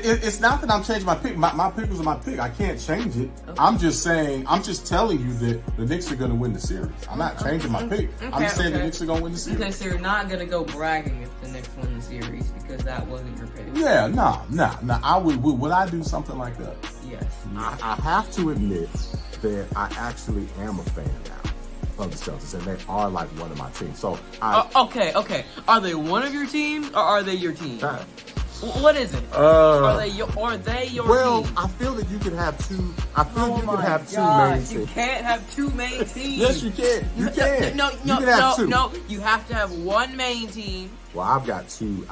It's not that I'm changing my pick. My pick was my pick. I can't change it. Okay. I'm just telling you that the Knicks are going to win the series. I'm not changing my pick. I'm just saying the Knicks are going to win the series. Okay, so you're not going to go bragging if the Knicks win the series because that wasn't your pick. Yeah, no. I would I do something like that? Yes. I have to admit that I actually am a fan now of the Celtics, and they are like one of my teams. So okay. Are they one of your teams or are they your team? What is it? Are they your team? Well, I feel that you can have two. I feel you can have two main teams. You can't have two main teams. Yes, you can. You can. No. You have to have one main team. Well, I've got two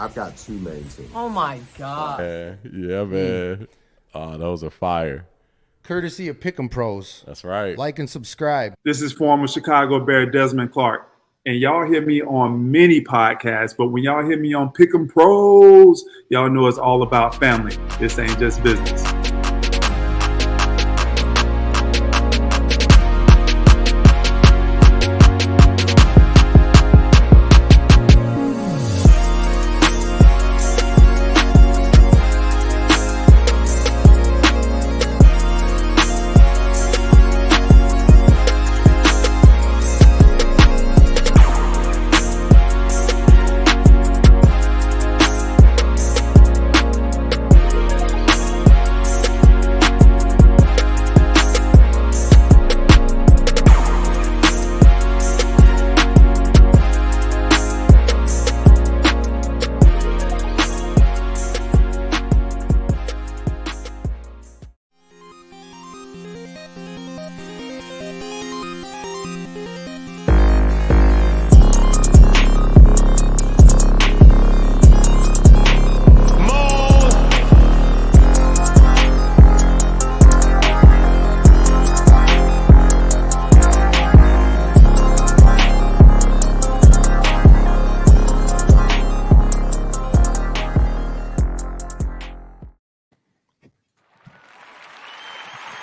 main teams. Oh my God. Yeah, man. Those are fire. Courtesy of Pick'em Pros. That's right. Like and subscribe. This is former Chicago Bear Desmond Clark. And y'all hear me on many podcasts, but when y'all hear me on Pick'em Pros, y'all know it's all about family. This ain't just business.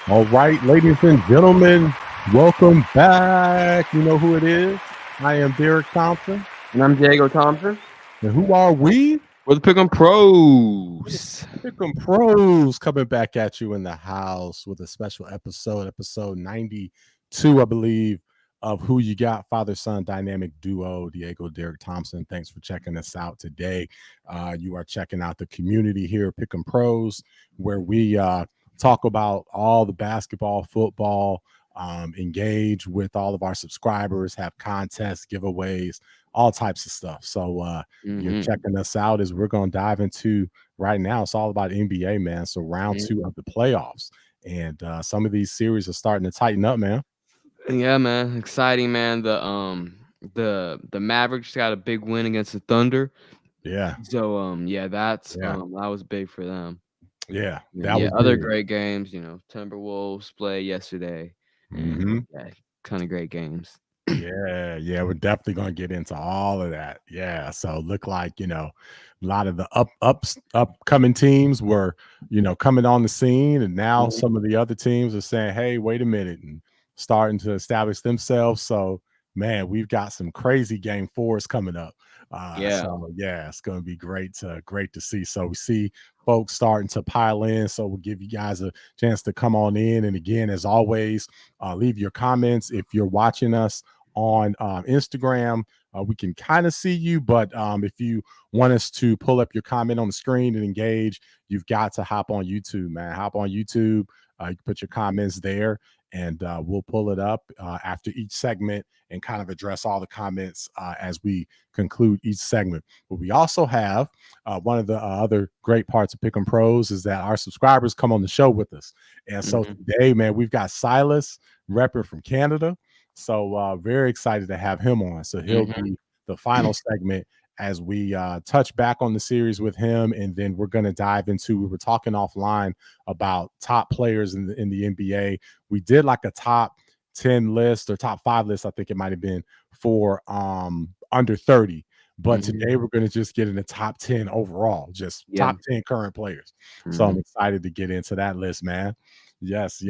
All right, ladies and gentlemen, welcome back. You know who it is. I am Derek Thompson. And I'm Diego Thompson. And who are we? We're the Pick'em Pros. Pick'em Pros coming back at you in the house with a special episode 92, I believe, of Who You Got, father-son dynamic duo, Diego, Derek Thompson. Thanks for checking us out today. You are checking out the community here, Pick'em Pros, where we talk about all the basketball, football, engage with all of our subscribers, have contests, giveaways, all types of stuff. So you're checking us out as we're going to dive into right now. It's all about NBA, man. So round 2 of the playoffs. And some of these series are starting to tighten up, man. Yeah, man. Exciting, man. The Mavericks got a big win against the Thunder. Yeah. So that was big for them. Yeah, that was other great games. You know, Timberwolves played yesterday. Mm-hmm. Yeah, kind of great games. Yeah, we're definitely gonna get into all of that. Yeah, so look like a lot of the upcoming teams were coming on the scene, and now some of the other teams are saying, "Hey, wait a minute," and starting to establish themselves. So man, we've got some crazy game 4s coming up. It's going to be great to see. So we see folks starting to pile in. So we'll give you guys a chance to come on in. And again, as always, leave your comments. If you're watching us on Instagram, we can kind of see you. But if you want us to pull up your comment on the screen and engage, you've got to hop on YouTube, man. Hop on YouTube. You can put your comments there, and we'll pull it up after each segment and kind of address all the comments as we conclude each segment. But we also have one of the other great parts of Pick'em Pros is that our subscribers come on the show with us. And so today, man, we've got Silas repping from Canada. So very excited to have him on. So he'll be the final segment as we touch back on the series with him, and then we're going to dive into, we were talking offline about top players in the NBA. We did like a top 10 list or top 5 list, I think it might have been, for under 30. But today we're going to just get in the top 10 overall, just top 10 current players. So I'm excited to get into that list, man. Yes.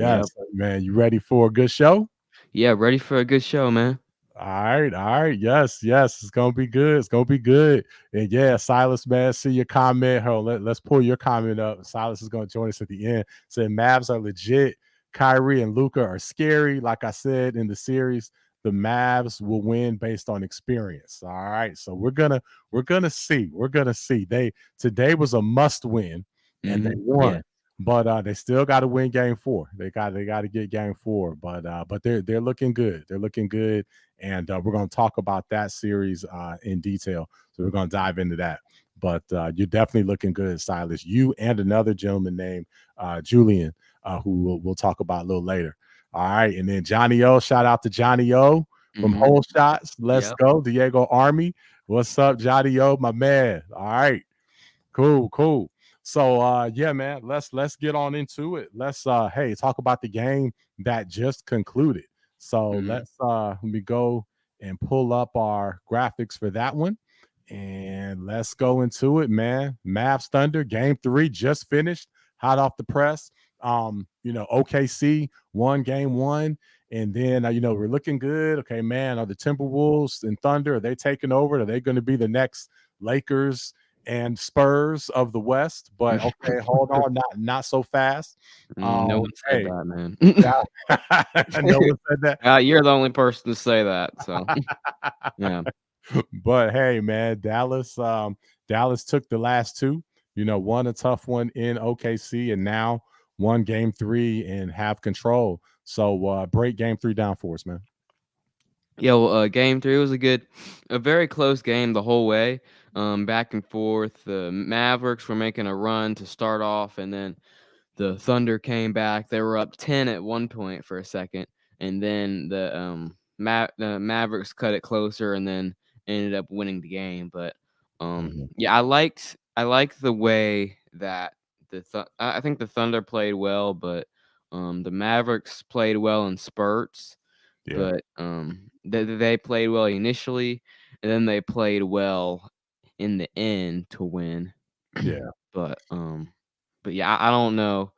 Man, you ready for a good show? Yeah, ready for a good show, man. All right. Yes, it's gonna be good. It's gonna be good. And yeah, Silas, man, see your comment. Hold on, let's pull your comment up. Silas is gonna join us at the end. Said Mavs are legit. Kyrie and Luka are scary. Like I said in the series, the Mavs will win based on experience. All right. So we're gonna see. We're gonna see. Today was a must win, and they won. Yeah. But they still got to win game 4. They got to get game 4. But they're looking good. They're looking good. And we're going to talk about that series in detail. So we're going to dive into that. But you're definitely looking good, Silas. You and another gentleman named Julian, who we'll talk about a little later. All right. And then Johnny O, shout out to Johnny O from Whole Shots. Let's go. Diego Army. What's up, Johnny O, my man? All right. Cool. So yeah, man, let's get on into it. Let's talk about the game that just concluded. So let me go and pull up our graphics for that one. And let's go into it, man. Mavs Thunder game 3 just finished, hot off the press. OKC won game 1. And then we're looking good. Okay, man, are the Timberwolves and Thunder, are they taking over? Are they going to be the next Lakers and Spurs of the West? But okay, hold on, not so fast. No one said that, man. No one said that. You're the only person to say that. So yeah. But hey, man, Dallas took the last 2. Won a tough one in OKC, and now won game 3 and have control. So break game 3 down for us, man. Yeah, well, game 3 was a very close game the whole way. Back and forth. The Mavericks were making a run to start off, and then the Thunder came back. They were up 10 at one point for a second, and then the Mavericks cut it closer, and then ended up winning the game. But yeah, I liked the way that I think the Thunder played well, but the Mavericks played well in spurts. Yeah. But they played well initially, and then they played well in the end to win. Yeah. But yeah, I don't know.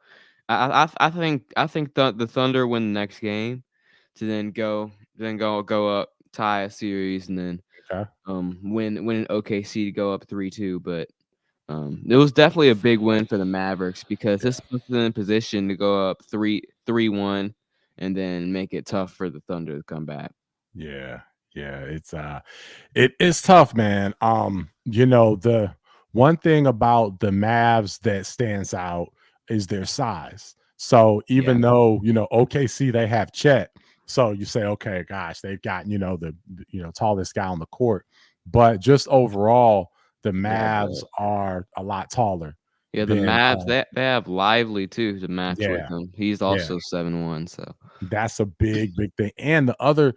I think the Thunder win the next game to then go up, tie a series, and then win in OKC to go up 3-2. But it was definitely a big win for the Mavericks, because this puts them in position to go up 3-1 and then make it tough for the Thunder to come back. Yeah, it's tough, man. The one thing about the Mavs that stands out is their size. So even though OKC, they have Chet, so you say, okay, gosh, they've got the tallest guy on the court, but just overall, the Mavs are a lot taller. Yeah, the Mavs, they have Lively too to match with him. He's also 7'1", so that's a big thing. And the other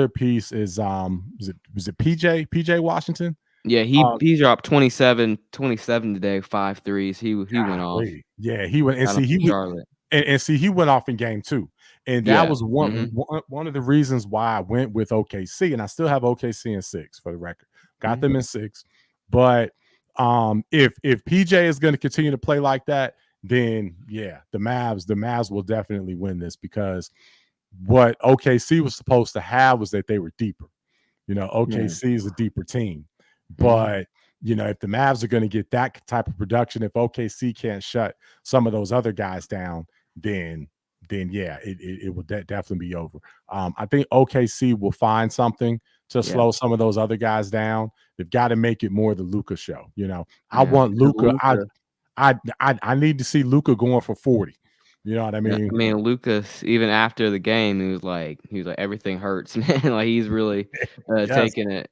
piece is was it PJ Washington? Yeah, he dropped 27 today, 5 threes. He went off. Yeah, he went and he went off in game 2. And that was one of the reasons why I went with OKC, and I still have OKC in 6 for the record. Got them in 6. But if PJ is going to continue to play like that, then yeah, the Mavs will definitely win this, because what OKC was supposed to have was that they were deeper. OKC is a deeper team, but if the Mavs are going to get that type of production, if OKC can't shut some of those other guys down, then yeah, it will definitely be over. I think OKC will find something to slow some of those other guys down. They've got to make it more the Luka show. I want Luka. I need to see Luka going for 40. You know what I mean? I mean, Lucas, even after the game, he was like everything hurts, man. Like, he's really taking a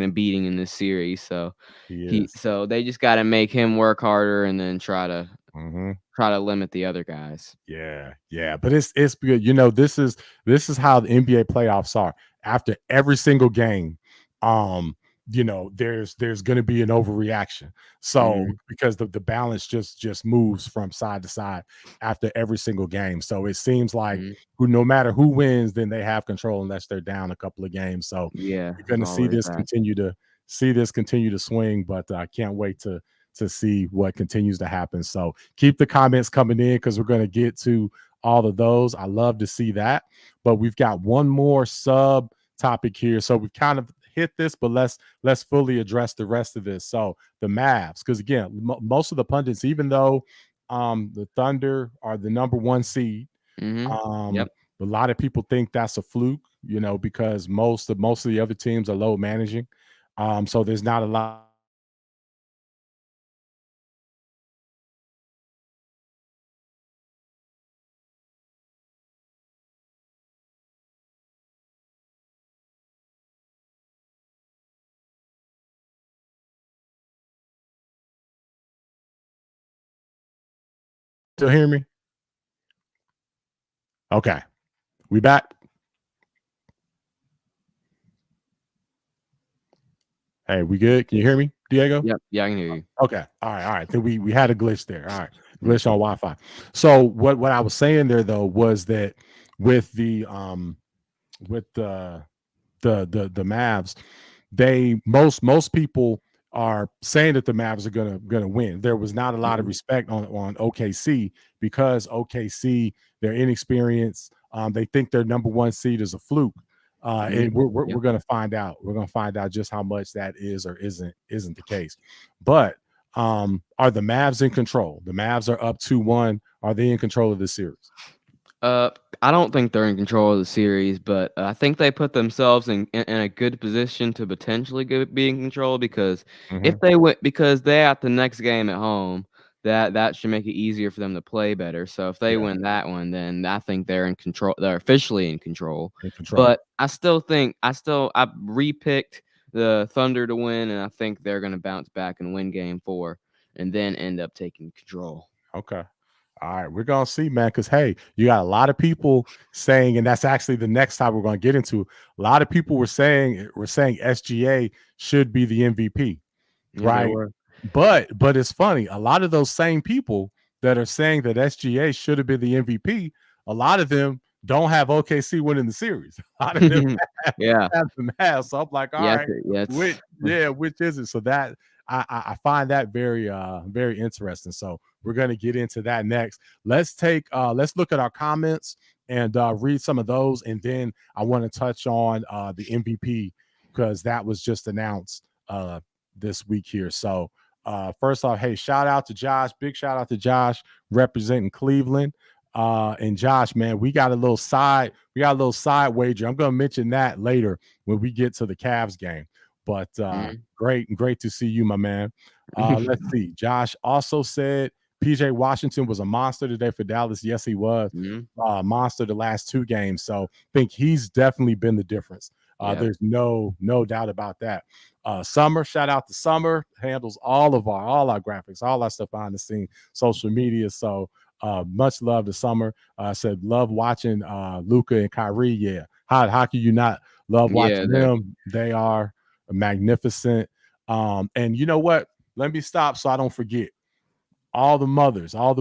beating in this series. So so they just got to make him work harder, and then try to limit the other guys. Yeah. But it's good. This is how the NBA playoffs are. After every single game, there's going to be an overreaction. So because the balance just moves from side to side after every single game. So it seems like no matter who wins, then they have control unless they're down a couple of games. So you're going to see this continue to swing. But I can't wait to see what continues to happen. So keep the comments coming in, because we're going to get to all of those. I love to see that. But we've got one more sub topic here. So we've kind of hit this, but let's fully address the rest of this. So the Mavs, because again, most of the pundits, even though the Thunder are the number 1 seed, Yep. a lot of people think that's a fluke, because most of the other teams are low managing. So there's not a lot. Still hear me? Okay. We back? Hey, we good? Can you hear me, Diego? Yep. Yeah, I can hear you. Okay. All right. Then we had a glitch there. All right. Glitch on Wi-Fi. So what I was saying there though was that with the Mavs, most people are saying that the Mavs are gonna win. There was not a lot of respect on OKC because OKC, they're inexperienced. They think their number 1 seed is a fluke. And we're gonna find out. We're gonna find out just how much that is or isn't the case. But are the Mavs in control? The Mavs are up 2-1. Are they in control of this series? I don't think they're in control of the series, but I think they put themselves in a good position to potentially be in control because if they win, because they at the next game at home, that should make it easier for them to play better. So if they win that one, then I think they're in control. They're officially in control. But I repicked the Thunder to win, and I think they're going to bounce back and win Game 4, and then end up taking control. Okay. All right, we're gonna see, man. Because hey, you got a lot of people saying, and that's actually the next time we're gonna get into. A lot of people were saying SGA should be the MVP, right? But it's funny. A lot of those same people that are saying that SGA should have been the MVP, a lot of them don't have OKC winning the series. A lot of them have the Mavs. So I'm like, all right, which is it? So that I find that very very interesting. So we're going to get into that next. Let's look at our comments and read some of those, and then I want to touch on the MVP because that was just announced this week here. So first off, hey, shout out to Josh, big shout out to Josh representing Cleveland. And Josh, man, we got a little side wager. I'm gonna mention that later when we get to the Cavs game. But great to see you, my man. Let's see. Josh also said PJ Washington was a monster today for Dallas. Yes, he was. Monster the last 2 games. So I think he's definitely been the difference. There's no doubt about that. Summer, shout out to Summer, handles all our graphics, all our stuff behind the scene, social media. So much love to Summer. Said love watching Luka and Kyrie. Yeah, how can you not love watching them? They are magnificent. And you know what? Let me stop so I don't forget. All the mothers out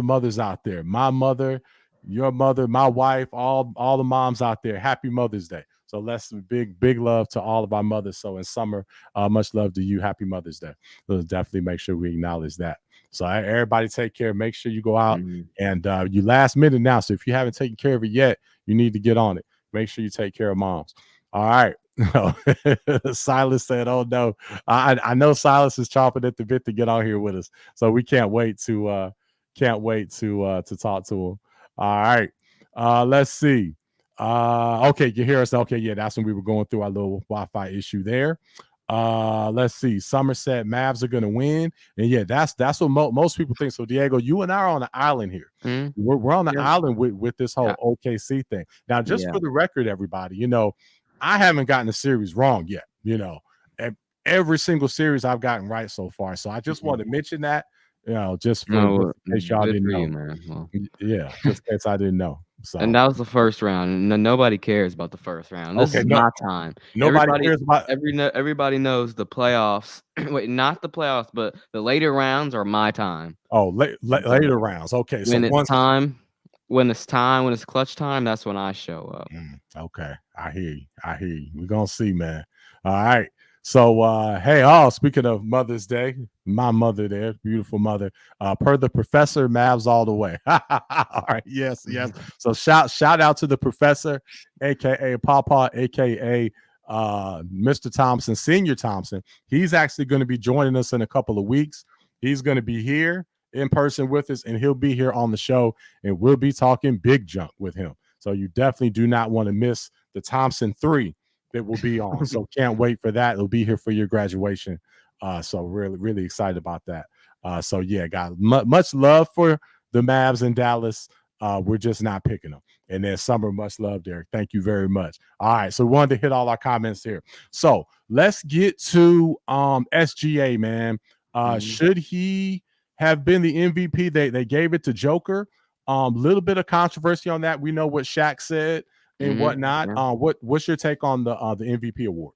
there, my mother, your mother, my wife, all the moms out there, happy Mother's Day. So let's big love to all of our mothers. So in Summer, much love to you. Happy Mother's Day. Let's definitely make sure we acknowledge that. So everybody take care. Make sure you go out and you last minute now. So if you haven't taken care of it yet, you need to get on it. Make sure you take care of moms. All right. Silas said, "Oh no, I know Silas is chomping at the bit to get on here with us, so we can't wait to talk to him." All right, let's see. Okay, you hear us? Okay, yeah, that's when we were going through our little Wi-Fi issue there. Let's see. Somerset Mavs are going to win, and yeah, that's what most people think. So Diego, you and I are on the island here. We're on the island with this whole OKC thing. Now, just for the record, everybody, I haven't gotten the series wrong yet. Every single series I've gotten right so far. So I just want to mention that, just in case y'all didn't know. Man. Well, yeah, just in case I didn't know. So. And that was the first round. And nobody cares about the first round. This is my time. Nobody cares about everybody knows the playoffs. Wait, not the playoffs, but the later rounds are my time. Oh, later rounds. Okay, when it's clutch time, that's when I show up. Okay, I hear you. We're gonna see, man. All right. So hey, speaking of Mother's Day, my mother there, beautiful mother. Per the professor, Mavs all the way. All right, yes. So shout out to the professor, aka Papa, aka Mr. Thompson, Senior Thompson. He's actually going to be joining us in a couple of weeks. He's going to be here in person with us, and he'll be here on the show, and we'll be talking big junk with him. So you definitely do not want to miss the Thompson 3 that will be on. So can't wait for that. It'll be here for your graduation. So really excited about that. So yeah, guys, much love for the Mavs in Dallas. We're just not picking them. And then Summer, much love, Derek. Thank you very much. All right, so we wanted to hit all our comments here. So let's get to SGA, man. Should he have been the MVP? They gave it to Joker. Little bit of controversy on that. We know what Shaq said and whatnot. Yeah. What's your take on the MVP award?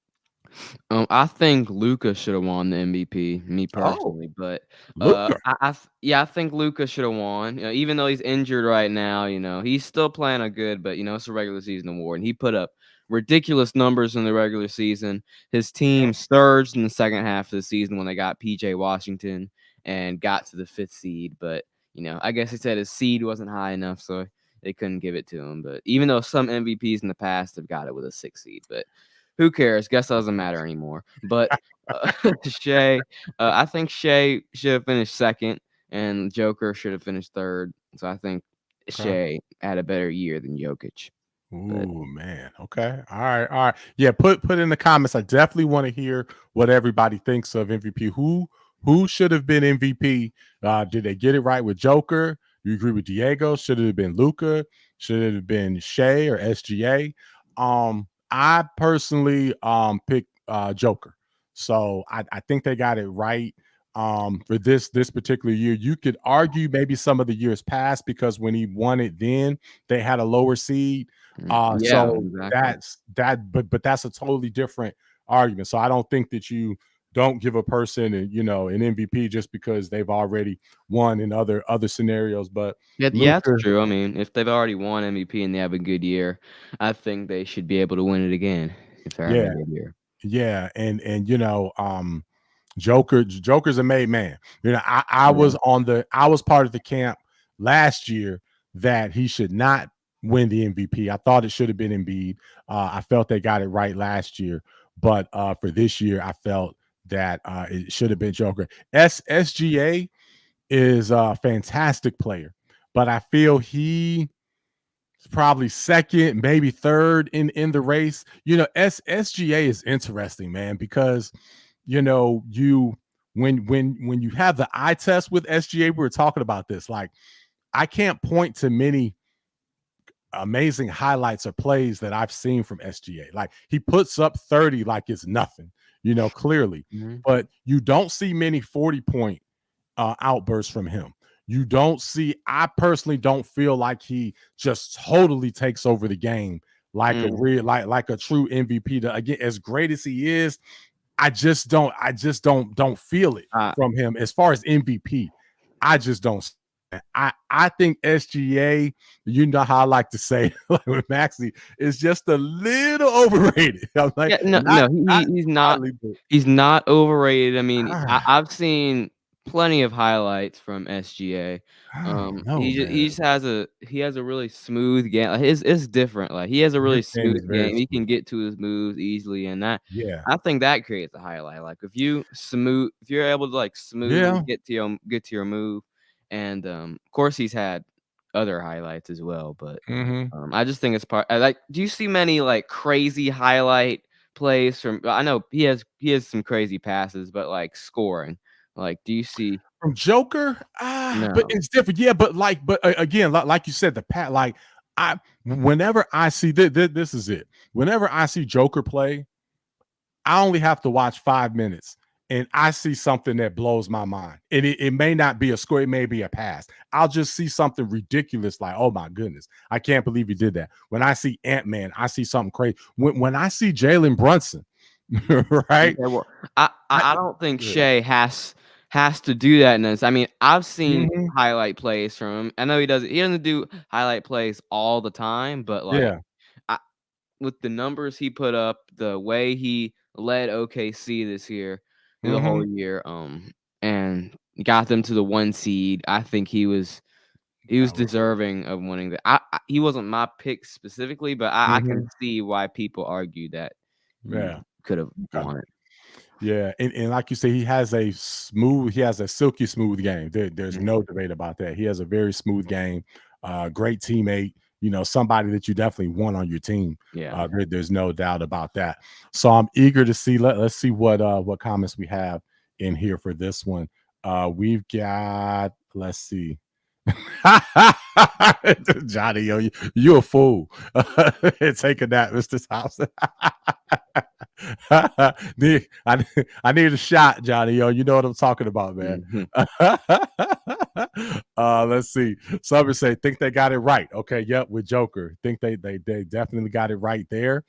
I think Luka should have won the MVP, me personally, but Luka. I think Luka should have won. Even though he's injured right now, he's still playing a good, but it's a regular season award, and he put up ridiculous numbers in the regular season. His team surged in the second half of the season when they got PJ Washington and got to the 5th seed, but I guess he said his seed wasn't high enough, so they couldn't give it to him. But even though some MVPs in the past have got it with a 6th seed, but who cares? Guess that doesn't matter anymore. But Shea, I think Shea should have finished 2nd, and Joker should have finished 3rd. So I think Shea had a better year than Jokic. Ooh, man. Okay. All right. Yeah, put in the comments. I definitely want to hear what everybody thinks of MVP. Who should have been MVP? Did they get it right with Joker? Do you agree with Diego? Should it have been Luka? Should it have been Shea or SGA? I personally picked Joker. So I think they got it right for this particular year. You could argue maybe some of the years past because when he won it then, they had a lower seed. Yeah, so exactly. but that's a totally different argument. So I don't think that you don't give a person an MVP just because they've already won in other scenarios. But Yeah, Luka, that's true. I mean, if they've already won MVP and they have a good year, I think they should be able to win it again if they're having a good year. Yeah, and Joker's a made man. I was part of the camp last year that he should not win the MVP. I thought it should have been Embiid. I felt they got it right last year, but for this year, I felt that it should have been Joker. SGA is a fantastic player, but I feel he probably 2nd, maybe 3rd in the race. SGA is interesting, man, because you when you have the eye test with SGA, we were talking about this. Like, I can't point to many amazing highlights or plays that I've seen from SGA. Like, he puts up 30 like it's nothing, clearly. But you don't see many 40-point outbursts from him. You don't see, I personally don't feel like he just totally takes over the game like a real like a true MVP. Again, as great as he is, I just don't feel it from him as far as MVP. I just don't. I think SGA, how I like to say like with Maxey, is just a little overrated. I'm like, he's not. He's not overrated. I mean, I've seen plenty of highlights from SGA. He just has a really smooth game. Like, it's different. Like, he has a really smooth game. He can get to his moves easily, and I think that creates a highlight. Like, if you're able to smooth get to your move, and of course he's had other highlights as well. But I just think it's part. Do you see many crazy highlight plays from? I know he has some crazy passes, but scoring. Do you see from Joker? No. But it's different. Yeah, but again, like you said, the pat. Whenever I see this is it. Whenever I see Joker play, I only have to watch 5 minutes, and I see something that blows my mind. And it may not be a score, it may be a pass. I'll just see something ridiculous, like, oh my goodness, I can't believe he did that. When I see Ant-Man, I see something crazy. When I see Jalen Brunson, right? Yeah, well, I don't think Shea has to do that in this. I mean, I've seen highlight plays from him. I know he doesn't do highlight plays all the time, but with the numbers he put up, the way he led OKC this year through the whole year, and got them to the 1 seed. I think he was deserving of winning that. He wasn't my pick specifically, but I can see why people argue that he could have won it. Yeah, and like you say, he has a silky smooth game. There's no debate about that. He has a very smooth game. Great teammate. Somebody that you definitely want on your team. Yeah. There's no doubt about that. So I'm eager to see. Let's see what comments we have in here for this one. We've got. Let's see. Johnny, you a fool. Taking that, Mr. Thompson. I need a shot, Johnny. You know what I'm talking about, man. Let's see. Some say think they got it right. Okay, yep, with Joker. Think they definitely got it right there.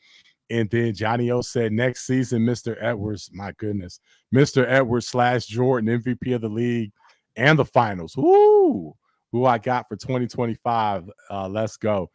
And then Johnny O said next season, Mr. Edwards, my goodness, Mr. Edwards / Jordan, MVP of the league and the finals. Woo! Who I got for 2025. Let's go.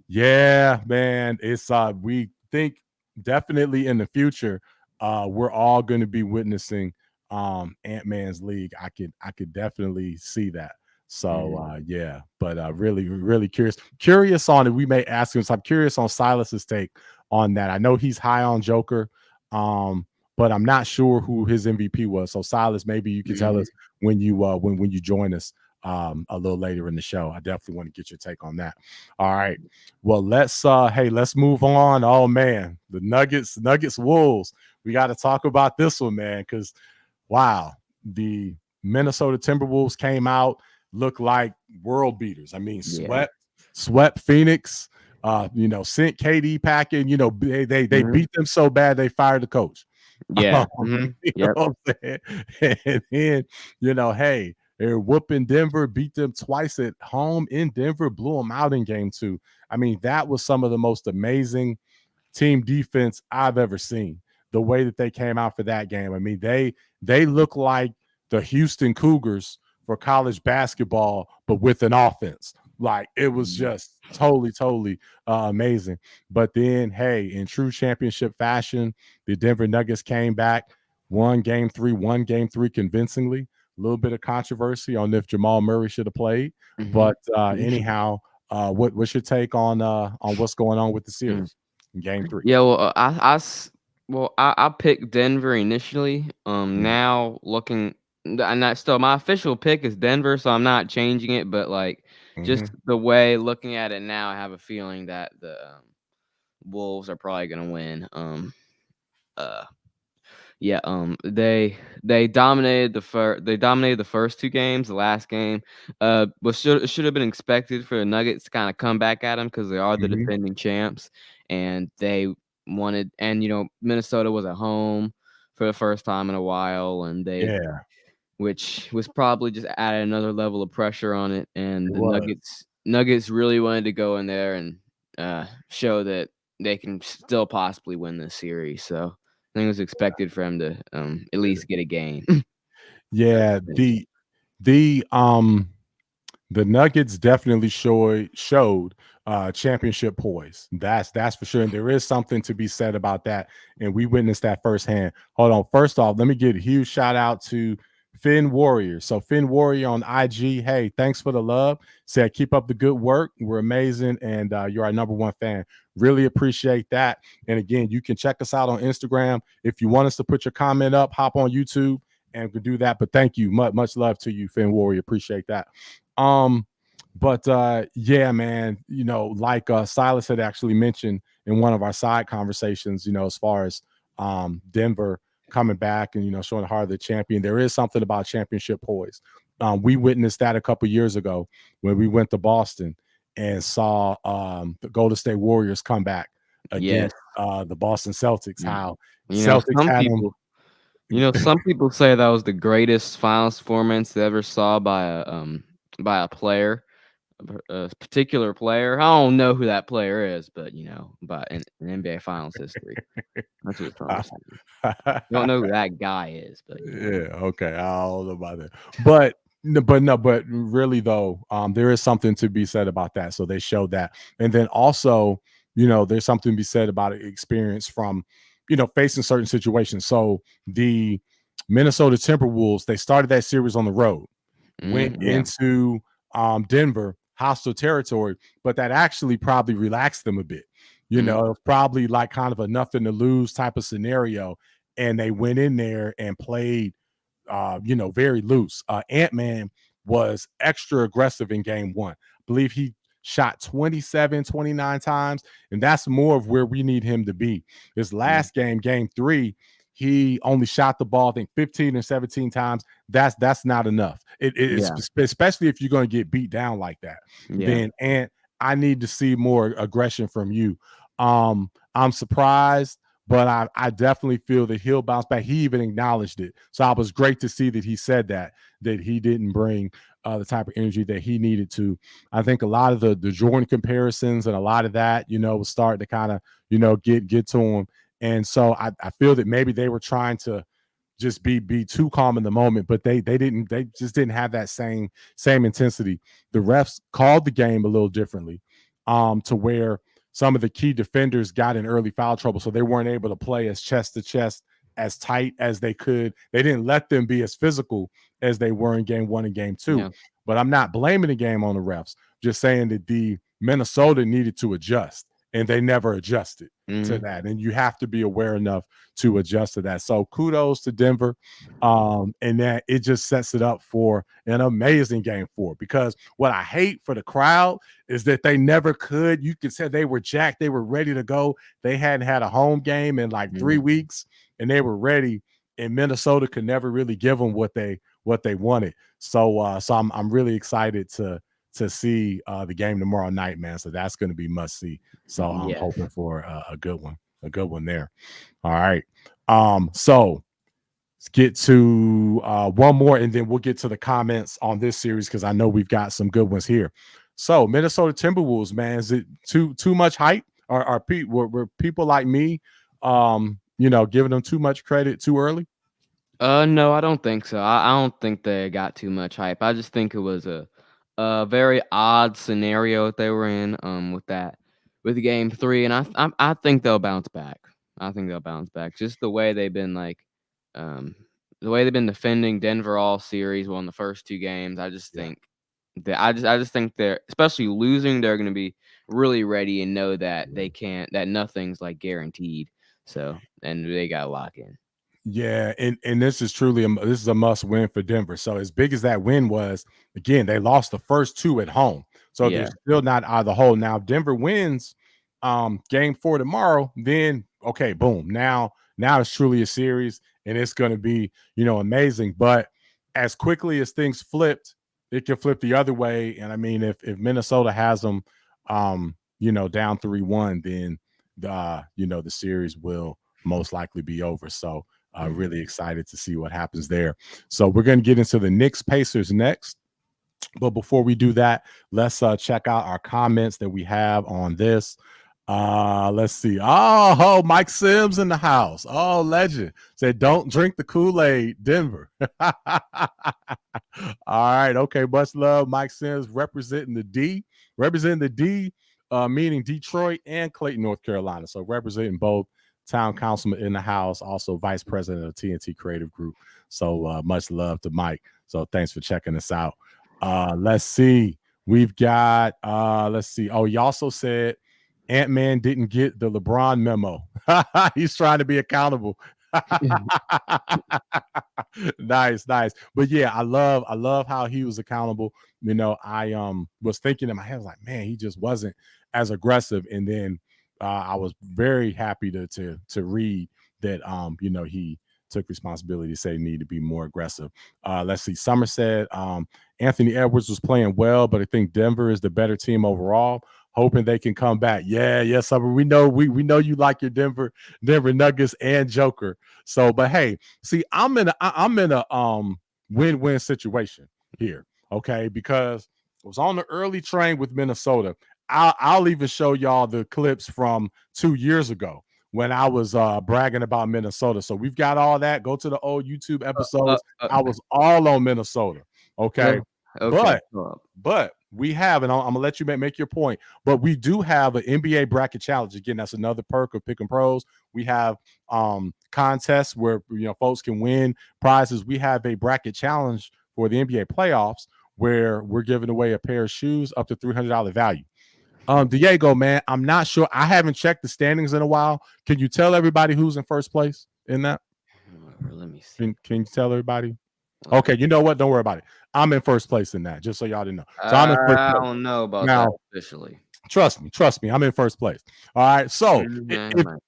Yeah, man. It's we think definitely in the future, we're all going to be witnessing Ant-Man's league. I could definitely see that. So yeah, but really, really curious on it. We may ask him. So I'm curious on Silas's take on that. I know he's high on Joker, but I'm not sure who his MVP was. So Silas, maybe you can tell us when you join us a little later in the show. I definitely want to get your take on that. All right. Well, let's move on. Oh man, the Nuggets Wolves. We got to talk about this one, man, because wow, the Minnesota Timberwolves came out, looked like world beaters. I mean, swept Phoenix, sent KD packing, they beat them so bad they fired the coach. Yeah. You know what I'm saying? And then, hey, they're whooping Denver, beat them twice at home in Denver, blew them out in game 2. I mean, that was some of the most amazing team defense I've ever seen. The way that they came out for that game. I mean, they look like the Houston Cougars for college basketball, but with an offense. Like, it was just totally amazing. But then, hey, in true championship fashion, the Denver Nuggets came back, won game 3 convincingly. A little bit of controversy on if Jamal Murray should have played. But anyhow, what's your take on what's going on with the series in game 3? Yeah, well, I picked Denver initially. Now looking, and that's still my official pick is Denver, so I'm not changing it. But like, just the way looking at it now, I have a feeling that the Wolves are probably gonna win. They dominated the first 2 games. The last game should have been expected for the Nuggets to kind of come back at them because they are the defending champs, and they wanted, and Minnesota was at home for the first time in a while, and which was probably just added another level of pressure on it, and Nuggets really wanted to go in there and show that they can still possibly win this series. So I think it was expected for him to at least get a game. Yeah, the Nuggets definitely showed championship poise. That's for sure. And there is something to be said about that. And we witnessed that firsthand. Hold on. First off, let me give a huge shout out to Finn Warrior. So Finn Warrior on IG. Hey, thanks for the love. Said keep up the good work. We're amazing, and you're our #1 fan. Really appreciate that. And again, you can check us out on Instagram. If you want us to put your comment up, hop on YouTube and we do that. But thank you. Much love to you, Finn Warrior. Appreciate that. Yeah, man, like Silas had actually mentioned in one of our side conversations, as far as Denver coming back and, showing the heart of the champion, there is something about championship poise. We witnessed that a couple years ago when we went to Boston and saw the Golden State Warriors come back against the Boston Celtics. How Celtics had them. Some people say that was the greatest finals performance they ever saw by a player, a particular player. I don't know who that player is, but by in NBA Finals history, that's what it's saying. You don't know who that guy is, but yeah, okay, I don't know about that, but really though, there is something to be said about that. So they showed that, and then also, there's something to be said about experience from facing certain situations. So the Minnesota Timberwolves, they started that series on the road, went into Denver, hostile territory, but that actually probably relaxed them a bit. It was probably like kind of a nothing to lose type of scenario. And they went in there and played, very loose. Ant-Man was extra aggressive in game one. I believe he shot 27, 29 times, and that's more of where we need him to be. This last game 3, he only shot the ball, I think, 15 or 17 times. That's not enough. Especially if you're going to get beat down like that. Then, and I need to see more aggression from you. I'm surprised, but I definitely feel that he'll bounce back. He even acknowledged it. So I was great to see that he said that he didn't bring the type of energy that he needed to. I think a lot of the Jordan comparisons and a lot of that, was starting to kind of, get to him. And so I feel that maybe they were trying to just be too calm in the moment, but they just didn't have that same intensity. The refs called the game a little differently, to where some of the key defenders got in early foul trouble, so they weren't able to play as chest to chest, as tight as they could. They didn't let them be as physical as they were in game 1 and game 2. Yeah. But I'm not blaming the game on the refs. Just saying that the Minnesota needed to adjust, and they never adjusted to that. And you have to be aware enough to adjust to that. So kudos to Denver. And that it just sets it up for an amazing game 4, because what I hate for the crowd is that they never could. You could say they were jacked. They were ready to go. They hadn't had a home game in like 3 weeks, and they were ready, and Minnesota could never really give them what they wanted. So I'm really excited to see the game tomorrow night, man. So that's going to be must see. So I'm hoping for a good one there. All right. So let's get to one more, and then we'll get to the comments on this series, because I know we've got some good ones here. So Minnesota Timberwolves, man, is it too much hype? Or were people like me, giving them too much credit too early? No, I don't think so. I don't think they got too much hype. I just think it was a very odd scenario that they were in with game 3, and I think they'll bounce back. I think they'll bounce back. Just the way they've been defending Denver all series, well, in the first 2 games. I just think I just think they're, especially losing, they're going to be really ready and know that that nothing's like guaranteed. So, and they got to lock in. Yeah, and this is truly this is a must win for Denver. So as big as that win was, again, they lost the first 2 at home, so they're still not out of the hole. Now, if Denver wins game 4 tomorrow, then okay, boom. Now it's truly a series, and it's going to be amazing. But as quickly as things flipped, it can flip the other way. And I mean, if Minnesota has them, down 3-1, then the series will most likely be over. So. Really excited to see what happens there. So we're going to get into the Knicks Pacers next. But before we do that, let's check out our comments that we have on this. Let's see. Oh, Mike Sims in the house. Oh, legend. Said, don't drink the Kool-Aid, Denver. All right. Okay. Much love. Mike Sims representing the D, meaning Detroit and Clayton, North Carolina. So representing both. Town councilman in the house, also vice president of TNT Creative Group. So much love to Mike. So thanks for checking us out. Let's see. We've got, Oh, he also said Ant-Man didn't get the LeBron memo. He's trying to be accountable. Nice. But yeah, I love how he was accountable. I was thinking in my head, I was like, man, he just wasn't as aggressive. And then I was very happy to read that he took responsibility to say he needed to be more aggressive. Let's see. Summer said Anthony Edwards was playing well, but I think Denver is the better team overall. Hoping they can come back. Yeah, Summer. We know you like your Denver Nuggets and Joker. So, but hey, see, I'm in a win-win situation here. Okay, because I was on the early train with Minnesota. I'll even show y'all the clips from 2 years ago when I was bragging about Minnesota. So we've got all that. Go to the old YouTube episodes. I was all on Minnesota. Okay. Okay. But we have, and I'm gonna let you make your point, but we do have an NBA bracket challenge. Again, that's another perk of Pick and Pros. We have contests where folks can win prizes. We have a bracket challenge for the NBA playoffs where we're giving away a pair of shoes up to $300 value. Diego, man, I'm not sure. I haven't checked the standings in a while. Can you tell everybody who's in first place in that? Let me see. Can you tell everybody? Okay, you know what? Don't worry about it. I'm in first place in that, just so y'all didn't know. So I'm in first place. I don't know about that officially. Trust me, I'm in first place. All right. So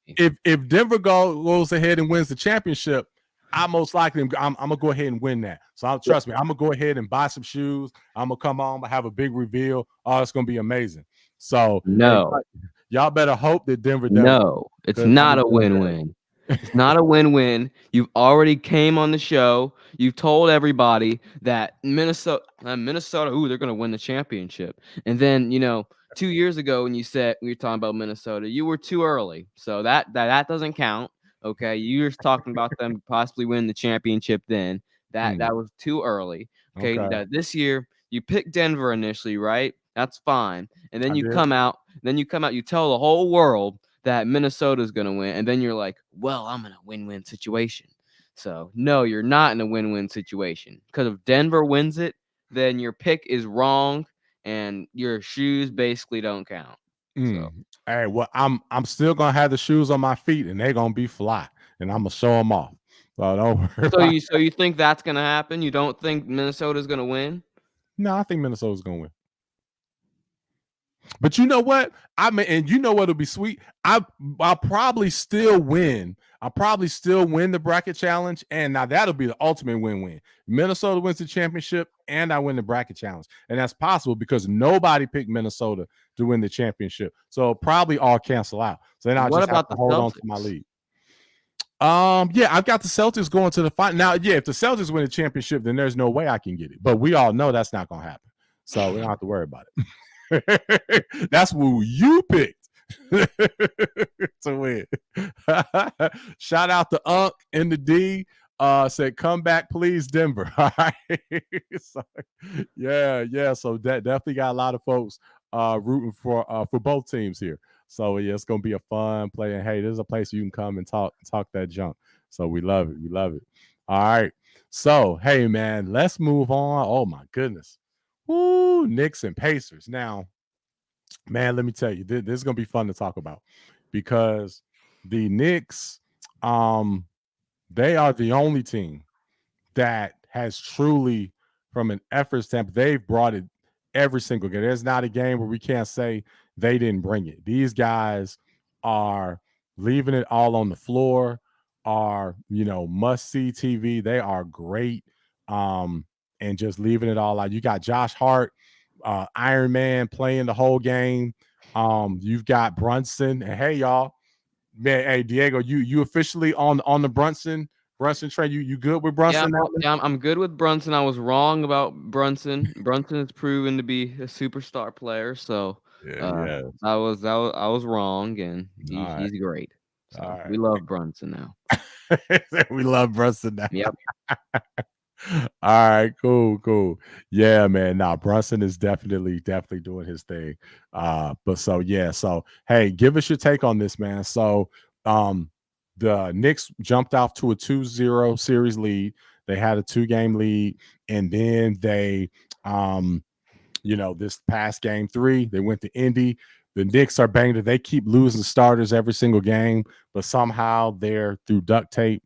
if Denver goes ahead and wins the championship, I most likely I'm gonna go ahead and win that. So trust me, I'm gonna go ahead and buy some shoes. I'm gonna come on, have a big reveal. Oh, it's gonna be amazing. So no, y'all better hope that Denver does. No, it's not a win-win. It's not a win-win. You've already came on the show. You've told everybody that Minnesota, ooh, they're going to win the championship. And then, 2 years ago when you said we were talking about Minnesota, you were too early. So that doesn't count. Okay, you were talking about them possibly winning the championship then. That was too early. Okay. This year you picked Denver initially, right? That's fine. And then you come out, you tell the whole world that Minnesota's going to win. And then you're like, well, I'm in a win-win situation. So, no, you're not in a win-win situation. Because if Denver wins it, then your pick is wrong and your shoes basically don't count. So. Hey, well, I'm still going to have the shoes on my feet and they're going to be fly. And I'm going to show them off. So, don't worry. So you think that's going to happen? You don't think Minnesota's going to win? No, I think Minnesota's going to win. But you know what? And you know what'll be sweet? I'll probably still win. I'll probably still win the bracket challenge. And now that'll be the ultimate win-win. Minnesota wins the championship and I win the bracket challenge. And that's possible because nobody picked Minnesota to win the championship. So it'll probably all cancel out. So then I'll just have to hold on to my lead. Yeah, I've got the Celtics going to the final. Now, yeah, if the Celtics win the championship, then there's no way I can get it. But we all know that's not going to happen. So we don't have to worry about it. That's who you picked to win. Shout out to Unc in the D. Said, come back, please, Denver. All right. So, yeah. So that definitely got a lot of folks rooting for both teams here. So yeah, it's gonna be a fun play. And hey, this is a place you can come and talk that junk. So we love it. We love it. All right. So hey, man, let's move on. Oh my goodness. Woo, Knicks and Pacers. Now, man, let me tell you, this is gonna be fun to talk about because the Knicks, they are the only team that has truly, from an effort standpoint, they've brought it every single game. There's not a game where we can't say they didn't bring it. These guys are leaving it all on the floor, are, must-see TV. They are great. And just leaving it all out. You got Josh Hart, Iron Man playing the whole game. You've got Brunson. And hey, y'all, man, hey Diego, you officially on the Brunson train. You good with Brunson? Yeah, I'm good with Brunson. I was wrong about Brunson. Brunson has proven to be a superstar player. So I was wrong, and he's great. So we love Brunson now. We love Brunson now. Yep. All right, cool. Yeah, man. Now Brunson is definitely doing his thing. So hey, give us your take on this, man. So the Knicks jumped off to a 2-0 series lead. They had a 2-game lead, and then they this past game 3, they went to Indy. The Knicks are banged. They keep losing starters every single game, but somehow they're through duct tape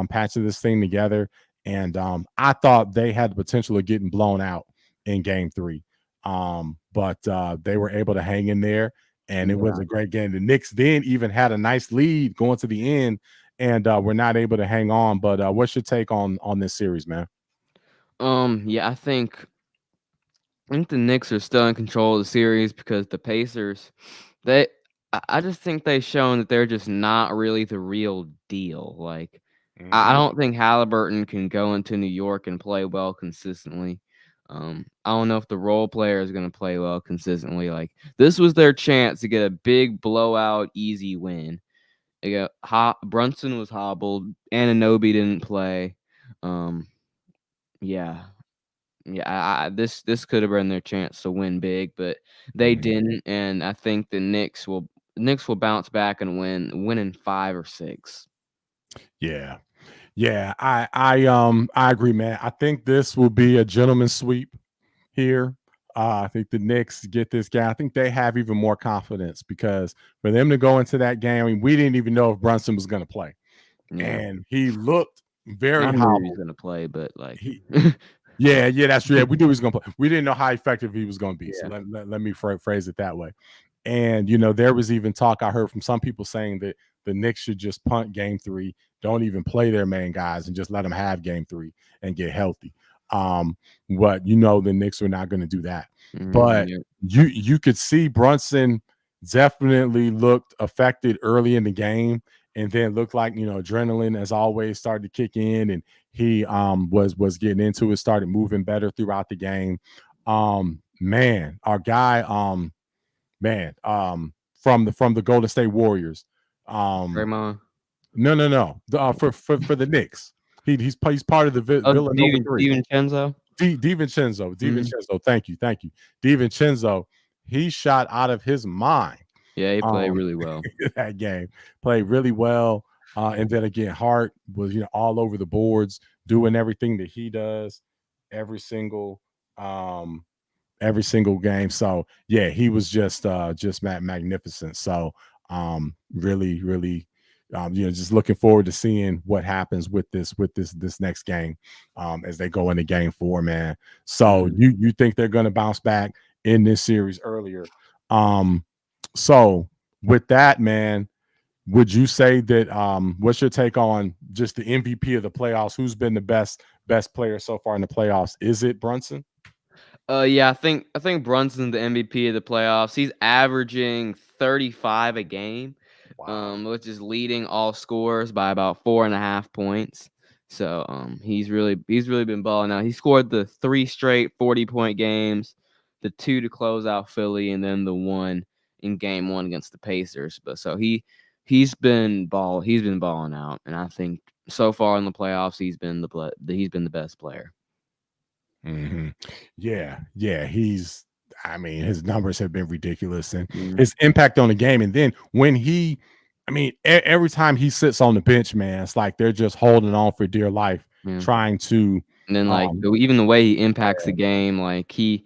patching this thing together. And I thought they had the potential of getting blown out in game 3. But they were able to hang in there, and it was a great game. The Knicks then even had a nice lead going to the end, and were not able to hang on. But what's your take on this series, man? Yeah, I think the Knicks are still in control of the series because the Pacers, I just think they've shown that they're just not really the real deal. Like, I don't think Halliburton can go into New York and play well consistently. I don't know if the role player is going to play well consistently. Like, this was their chance to get a big blowout, easy win. Brunson was hobbled. Anunoby didn't play. Yeah. this could have been their chance to win big, but they didn't, and I think the Knicks will bounce back and win in 5 or 6. Yeah. Yeah, I agree, man. I think this will be a gentleman's sweep here. I think the Knicks get this guy. I think they have even more confidence because for them to go into that game, I mean, we didn't even know if Brunson was going to play, Yeah. and he looked very I knew he hobbled. was gonna play, but like, Yeah, that's true. Yeah, we knew he was going to play. We didn't know how effective he was going to be. So Yeah. let me phrase it that way. And there was even talk I heard from some people saying that the Knicks should just punt game 3, don't even play their main guys, and just let them have game 3 and get healthy. But the Knicks were not going to do that. But yeah. you could see Brunson definitely looked affected early in the game, and then looked like adrenaline as always started to kick in, and he was getting into it, started moving better throughout the game. Man, our guy from the Golden State Warriors. Draymond. No. For the Knicks. He's part of the Villanova 3. DiVincenzo. DiVincenzo. Thank you. DiVincenzo. He shot out of his mind. Yeah, he played really well. That game. Played really well. And then again, Hart was all over the boards, doing everything that he does every single game. So yeah, he was just magnificent. So really just looking forward to seeing what happens with this next game as they go into game 4, man. So you think they're going to bounce back in this series earlier? So with that, man, would you say that what's your take on just the MVP of the playoffs? Who's been the best player so far in the playoffs? Is it Brunson? Yeah, I think Brunson's the MVP of the playoffs. He's averaging 35 a game, which is leading all scorers by about 4.5 points. So he's really been balling out. He scored the 3 straight 40-point games, the 2 to close out Philly, and then the 1 in game 1 against the Pacers. But so he's been balling out, and I think so far in the playoffs he's been the best player. Yeah. His numbers have been ridiculous, and his impact on the game. And then when every time he sits on the bench, man, it's like they're just holding on for dear life, trying to. And then even the way he impacts the game, like he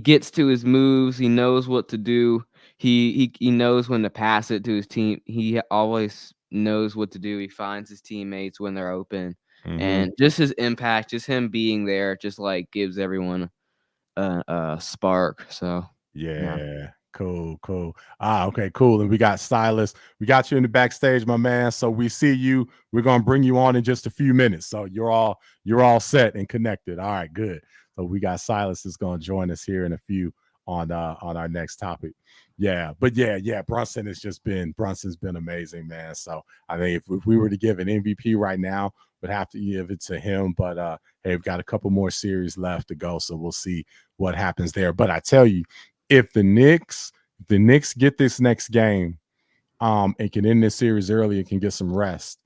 gets to his moves, he knows what to do. He knows when to pass it to his team. He always knows what to do. He finds his teammates when they're open. And just his impact, just him being there, just like gives everyone a spark. So yeah. Cool. Okay, cool. And we got Silas. We got you in the backstage, my man. So we see you. We're gonna bring you on in just a few minutes. So you're all set and connected. All right, good. So we got Silas is gonna join us here in a few on our next topic. Yeah, but yeah, Brunson's been amazing, man. So I think if we were to give an MVP right now, would have to give it to him. But hey, we've got a couple more series left to go, so we'll see what happens there. But I tell you, if the Knicks get this next game, and can end this series early and can get some rest,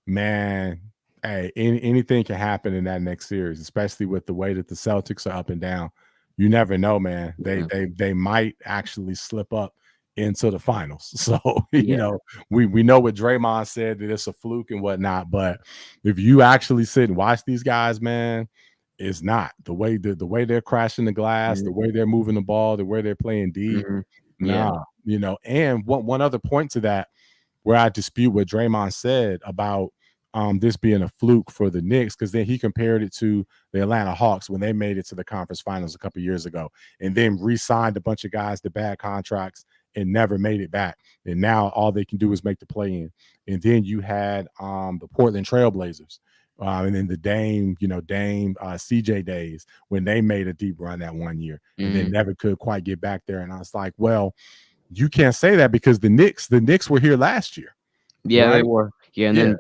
man, hey, anything can happen in that next series, especially with the way that the Celtics are up and down. You never know, man. They might actually slip up into the finals. So we know what Draymond said, that it's a fluke and whatnot. But if you actually sit and watch these guys, man, it's not the way they're crashing the glass, the way they're moving the ball, the way they're playing deep. And one other point to that, where I dispute what Draymond said about this being a fluke for the Knicks, because then he compared it to the Atlanta Hawks when they made it to the conference finals a couple years ago, and then re-signed a bunch of guys to bad contracts and never made it back. And now all they can do is make the play-in. And then you had the Portland Trailblazers, and then the Dame CJ days when they made a deep run that one year and then never could quite get back there. And I was like, well, you can't say that because the Knicks were here last year. Yeah, right? they were. Yeah, and then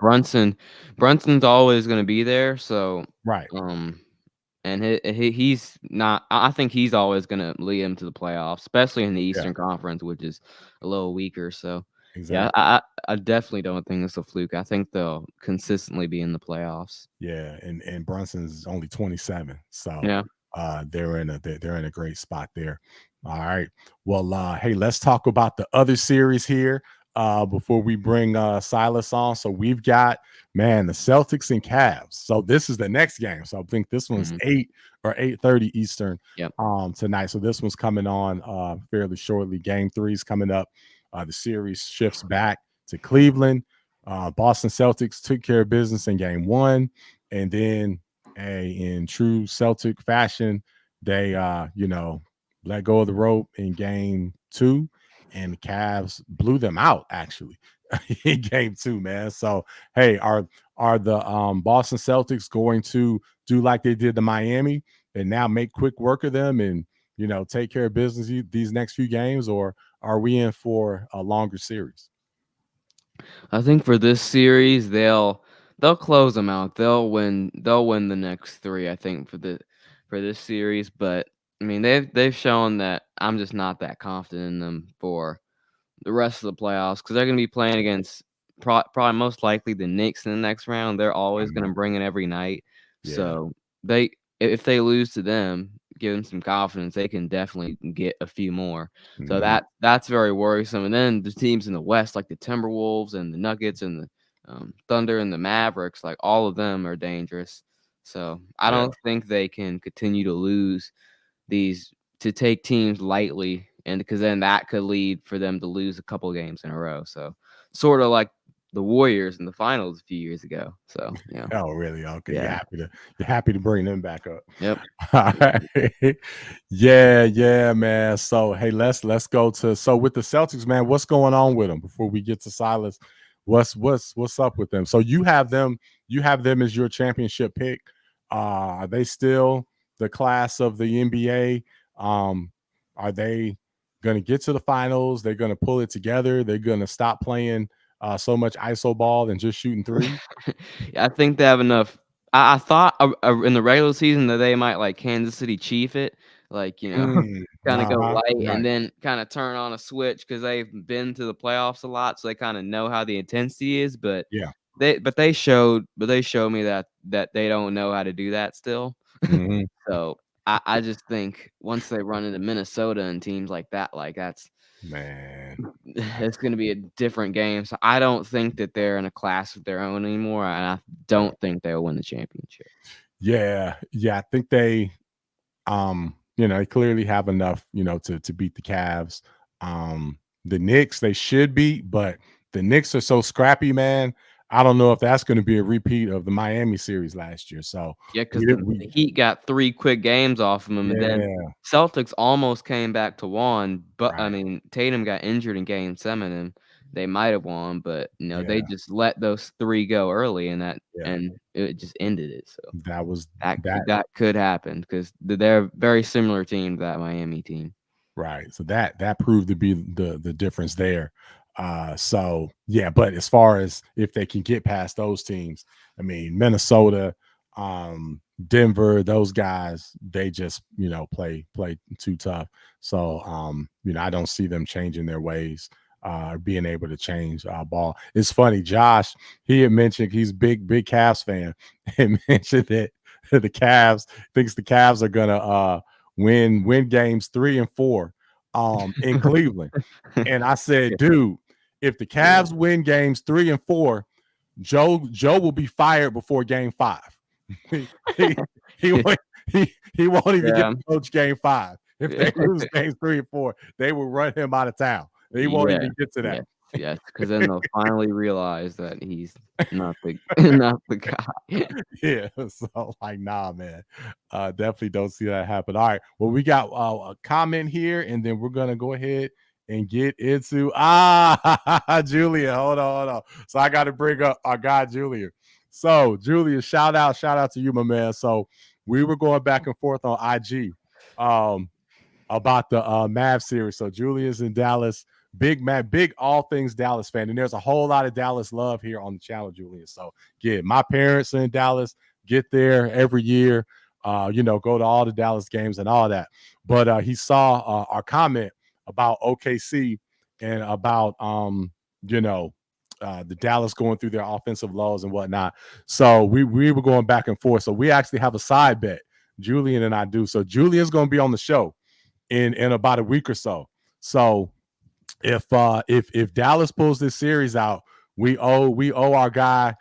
Brunson's always going to be there. So right. And he's not. I think he's always going to lead him to the playoffs, especially in the Eastern Conference, which is a little weaker. So Yeah, Exactly. I definitely don't think it's a fluke. I think they'll consistently be in the playoffs. Yeah, and Brunson's only 27, so Yeah. they're in a great spot there. All right. Well, hey, let's talk about the other series here before we bring Silas on. So we've got the Celtics and Cavs. So this is the next game. So I think this one's 8 or 8:30 Eastern Yep. tonight. So this one's coming on fairly shortly. Game 3 is coming up. The series shifts back to Cleveland. Boston Celtics took care of business in game 1, and then in true Celtic fashion, they let go of the rope in game 2, and the Cavs blew them out actually in game 2, man. So hey, are the Boston Celtics going to do like they did to Miami and now make quick work of them and take care of business these next few games, or are we in for a longer series? I think for this series they'll close them out. They'll win the next 3, I think, for this series, but I mean they've shown that I'm just not that confident in them for the rest of the playoffs because they're going to be playing against probably most likely the Knicks in the next round. They're always going to bring it every night. Yeah. So if they lose to them, give them some confidence, they can definitely get a few more. So that's very worrisome. And then the teams in the West, like the Timberwolves and the Nuggets and the Thunder and the Mavericks, like all of them are dangerous. So I don't think they can continue to lose these, to take teams lightly, and because then that could lead for them to lose a couple games in a row. So sort of like the Warriors in the finals a few years ago. So yeah. Oh, really? Okay. Yeah. You're happy to bring them back up. Yep. All right. Yeah, man. So hey, let's go to with the Celtics, man. What's going on with them before we get to Silas? What's up with them? So you have them as your championship pick. Are they still the class of the NBA? Are they going to get to the finals? They're going to pull it together. They're going to stop playing so much iso ball and just shooting three. I think they have enough. I thought in the regular season that they might like Kansas City Chief it, like kind of go light and then kind of turn on a switch because they've been to the playoffs a lot, so they kind of know how the intensity is. But they showed me that they don't know how to do that still. So I just think once they run into Minnesota and teams like that, like it's going to be a different game. So I don't think that they're in a class of their own anymore, and I don't think they'll win the championship. Yeah, I think they, they clearly have enough, to beat the Cavs. The Knicks they should beat, but the Knicks are so scrappy, man. I don't know if that's going to be a repeat of the Miami series last year. So yeah, because the Heat got 3 quick games off of them, and then Celtics almost came back to win. But I mean, Tatum got injured in Game 7, and they might have won, but they just let those 3 go early, and and it just ended it. So that could happen because they're a very similar team to that Miami team. Right. So that proved to be the difference there. But as far as if they can get past those teams, I mean, Minnesota, Denver, those guys, they just, play too tough. So, I don't see them changing their ways, being able to change ball. It's funny, Josh, he had mentioned he's big Cavs fan and mentioned that the Cavs thinks the Cavs are gonna win games 3 and 4 in Cleveland. And I said, dude, if the Cavs win games 3 and 4, Joe will be fired before game 5. he won't even get to coach game 5. If they lose games 3 and 4, they will run him out of town. He won't even get to that. Yes, because then they'll finally realize that he's not the guy. Yeah, so nah, man, definitely don't see that happen. All right, well, we got a comment here, and then we're gonna go ahead and get into Julia. Hold on. So I got to bring up our guy Julia. So Julia, shout out to you, my man. So we were going back and forth on IG about the Mavs series. So Julia's in Dallas. Big all things Dallas fan, and there's a whole lot of Dallas love here on the channel, Julian. So my parents are in Dallas, get there every year, go to all the Dallas games and all that. But he saw our comment about OKC and about the Dallas going through their offensive lows and whatnot. So we were going back and forth. So we actually have a side bet, Julian and I do. So Julian's going to be on the show in about a week or so. So if Dallas pulls this series out, we owe our guy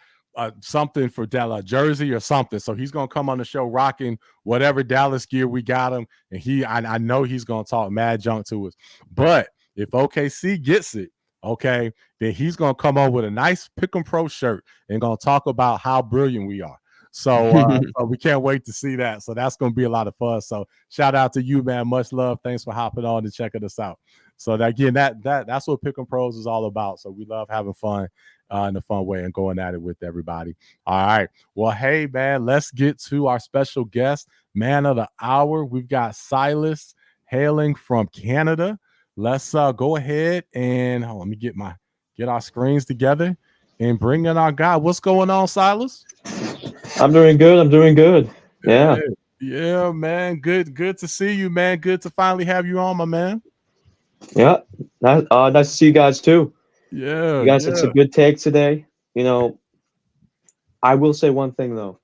something for Dallas, jersey or something. So he's gonna come on the show rocking whatever Dallas gear we got him, and I know he's gonna talk mad junk to us. But if OKC gets it, okay, then he's gonna come on with a nice Pick 'em Pro shirt and gonna talk about how brilliant we are. So, so we can't wait to see that. So that's gonna be a lot of fun. So shout out to you, man. Much love. Thanks for hopping on and checking us out. So that, again, that's what Pick 'em Pros is all about. So we love having fun in a fun way and going at it with everybody. All right. Well, hey, man, let's get to our special guest, man of the hour. We've got Silas hailing from Canada. Let's go ahead and let me get our screens together and bring in our guy. What's going on, Silas? I'm doing good. Yeah. Yeah, man. Good to see you, man. Good to finally have you on, my man. Yeah. Nice to see you guys too. Yeah. You guys had some good takes today. I will say one thing though.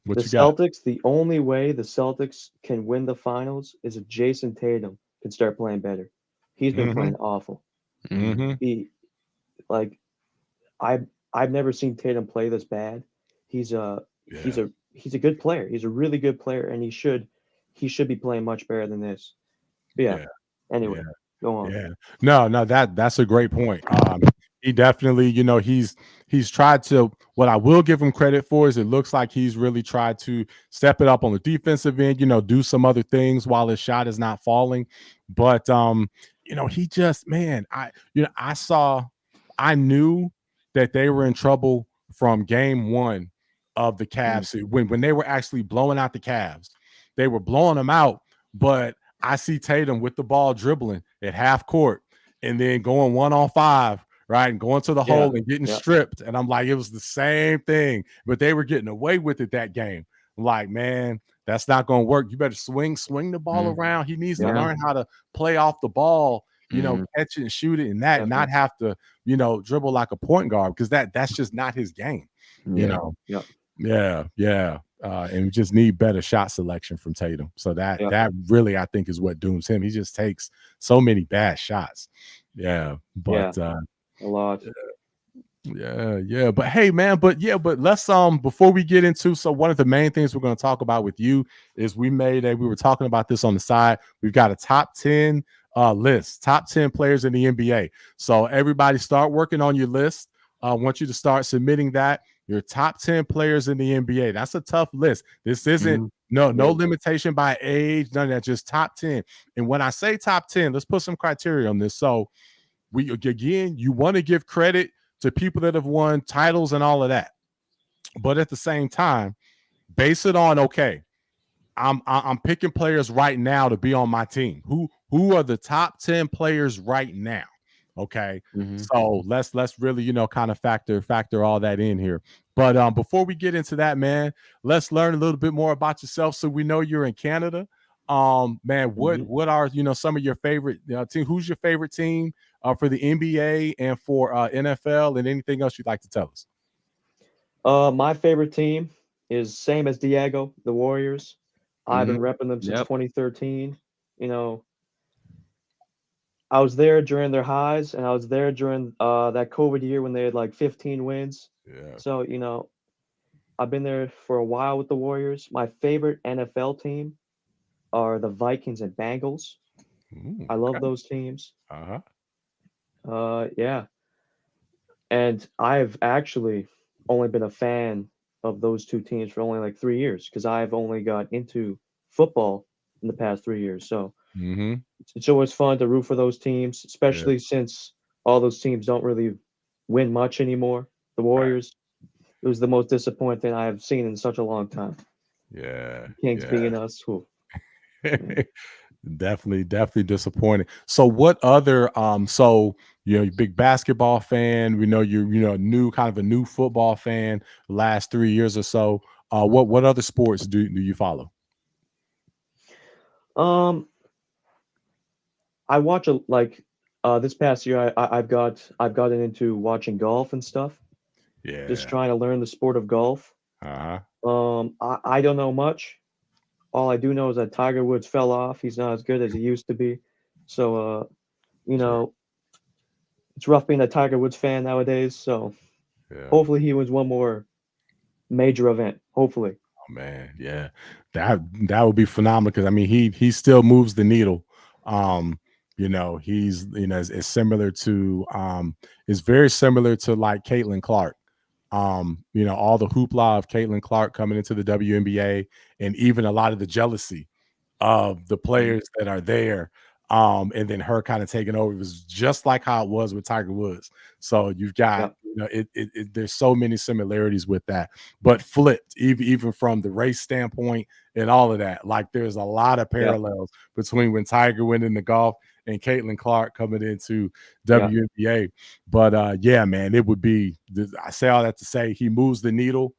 What the you got? Celtics, the only way the Celtics can win the finals is if Jason Tatum can start playing better. He's been playing awful. I've never seen Tatum play this bad. He's a good player. He's a really good player, and he should be playing much better than this. But yeah. Anyway, go on. Yeah. No, that's a great point. He definitely, he's tried to, what I will give him credit for is it looks like he's really tried to step it up on the defensive end, do some other things while his shot is not falling. But he just, man, I knew that they were in trouble from game one of the Cavs. When they were actually blowing out the Cavs, they were blowing them out, but I see Tatum with the ball dribbling at half court and then going 1-on-5, right? And going to the hole and getting stripped. And I'm like, it was the same thing, but they were getting away with it that game. I'm like, man, that's not going to work. You better swing the ball around. He needs to learn how to play off the ball, catch it and shoot it and not have to, dribble like a point guard because that's just not his game, and we just need better shot selection from Tatum. So that really, I think, is what dooms him. He just takes so many bad shots. Yeah, but a lot. Yeah. But hey, man, but let's before we get into, so one of the main things we're going to talk about with you is we were talking about this on the side. We've got a top 10 list, top 10 players in the NBA. So everybody start working on your list. I want you to start submitting that. Your top 10 players in the NBA. That's a tough list. This isn't no limitation by age, none of that, just top 10. And when I say top 10, let's put some criteria on this. So you want to give credit to people that have won titles and all of that. But at the same time, base it on, okay, I'm picking players right now to be on my team. Who are the top 10 players right now? Okay. So let's really, kind of factor all that in here. But before we get into that, man, let's learn a little bit more about yourself. So we know you're in Canada. Man, what are, some of your favorite team? Who's your favorite team for the NBA and for NFL and anything else you'd like to tell us? My favorite team is same as Diego, the Warriors. I've been repping them since 2013. I was there during their highs, and I was there during that COVID year when they had like 15 wins. Yeah. So, I've been there for a while with the Warriors. My favorite NFL team are the Vikings and Bengals. I love those teams. Yeah. And I've actually only been a fan of those two teams for only like 3 years because I've only got into football in the past 3 years. So it's always fun to root for those teams, especially since all those teams don't really win much anymore. The Warriors, it was the most disappointing thing I have seen in such a long time. Yeah. Kings being us. Definitely disappointing. So what other you're a big basketball fan. We know you're a new football fan the last 3 years or so. What other sports do you follow? I watch This past year, I've gotten into watching golf and stuff. Yeah. Just trying to learn the sport of golf. Uh-huh. I don't know much. All I do know is that Tiger Woods fell off. He's not as good as he used to be. So, it's rough being a Tiger Woods fan nowadays. So Yeah. hopefully he wins one more major event. Hopefully. Oh man, yeah. That would be phenomenal because I mean he still moves the needle. He's is similar to is very similar to like Caitlin Clark. All the hoopla of Caitlin Clark coming into the WNBA and even a lot of the jealousy of the players that are there. And then her kind of taking over. It was just like how it was with Tiger Woods. So you've got, there's so many similarities with that, but flipped even from the race standpoint and all of that. Like there's a lot of parallels between when Tiger went into golf and Caitlin Clark coming into WNBA. But yeah, man, it would be, I say all that to say he moves the needle.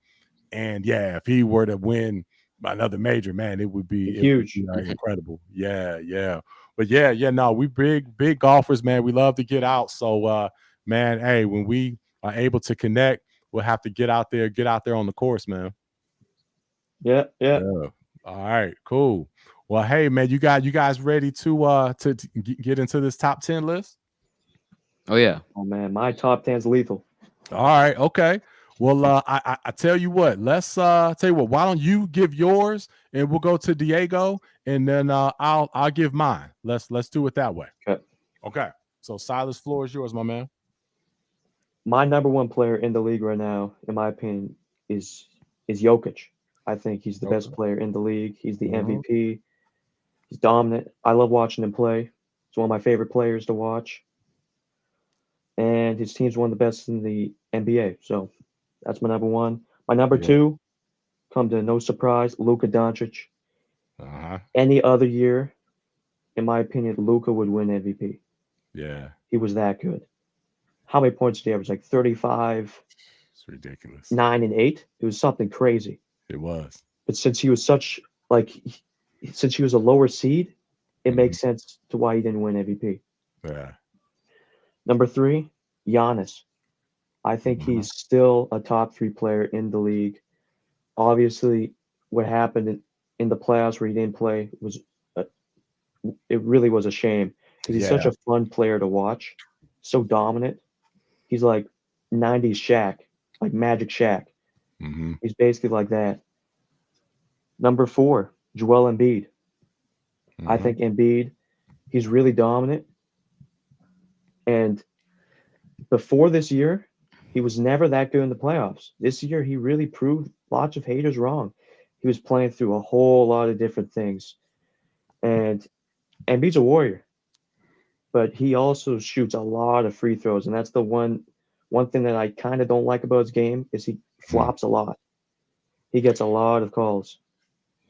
And yeah, if he were to win another major, man, it would be huge, incredible. Yeah. But no, we big golfers, man. We love to get out. So man, hey, when we are able to connect, we'll have to get out there on the course, man. Yeah. All right, cool. Well, hey, man, you guys ready to get into this top 10 list? Oh yeah. Oh man, my top 10's lethal. All right, okay. Well, I tell you what, let's why don't you give yours and we'll go to Diego and then I'll give mine. Let's do it that way. Okay. So Silas, floor is yours, my man. My number one player in the league right now, in my opinion, is Jokic. I think he's the best player in the league. He's the MVP. He's dominant. I love watching him play. He's one of my favorite players to watch. And his team's one of the best in the NBA. So that's my number one. My number two, come to no surprise, Luka Doncic. Any other year, in my opinion, Luka would win MVP. Yeah. He was that good. How many points did he average? Like 35. It's ridiculous. 9 and 8. It was something crazy. It was. But since he was since he was a lower seed, it makes sense to why he didn't win MVP. Yeah. Number 3, Giannis. I think he's still a top 3 player in the league. Obviously, what happened in the playoffs where he didn't play it really was a shame because he's such a fun player to watch. So dominant. He's like 90s Shaq, like Magic Shaq. He's basically like that. Number 4, Joel Embiid. I think Embiid, he's really dominant. And before this year, he was never that good in the playoffs. This year, he really proved lots of haters wrong. He was playing through a whole lot of different things. And Embiid's a warrior. But he also shoots a lot of free throws. And that's the one thing that I kind of don't like about his game is he flops a lot. He gets a lot of calls.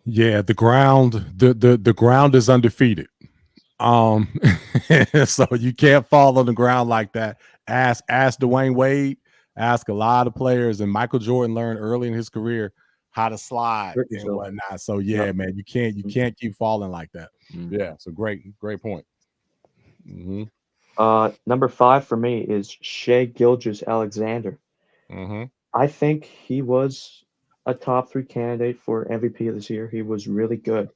Yeah, the ground is undefeated. So you can't fall on the ground like that. Ask Dwayne Wade, ask a lot of players, and Michael Jordan learned early in his career how to slide and whatnot. So yeah, man, you can't keep falling like that. Yeah, so great point. Number 5 for me is Shai Gilgeous-Alexander. I think he was a top 3 candidate for MVP this year. He was really good.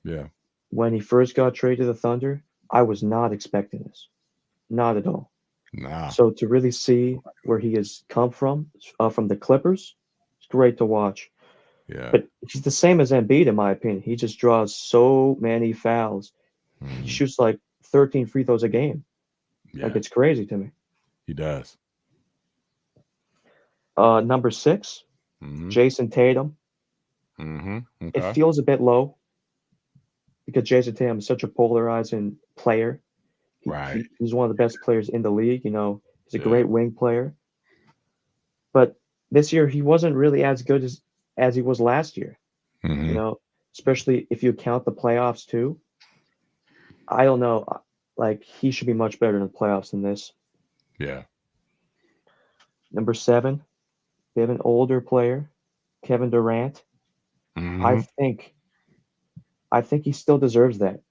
Yeah. When he first got traded to the Thunder, I was not expecting this. Not at all. Nah. So to really see where he has come from the Clippers, it's great to watch. Yeah. But he's the same as Embiid, in my opinion. He just draws so many fouls. He shoots like 13 free throws a game. Yeah. Like, it's crazy to me. He does. Number 6, Jason Tatum. Okay. It feels a bit low because Jason Tatum is such a polarizing player. Right. He's one of the best players in the league. He's a great wing player. But this year, he wasn't really as good as he was last year. Especially if you count the playoffs too. I don't know. Like, he should be much better in the playoffs than this. Yeah. Number 7, we have an older player, Kevin Durant. I think he still deserves that.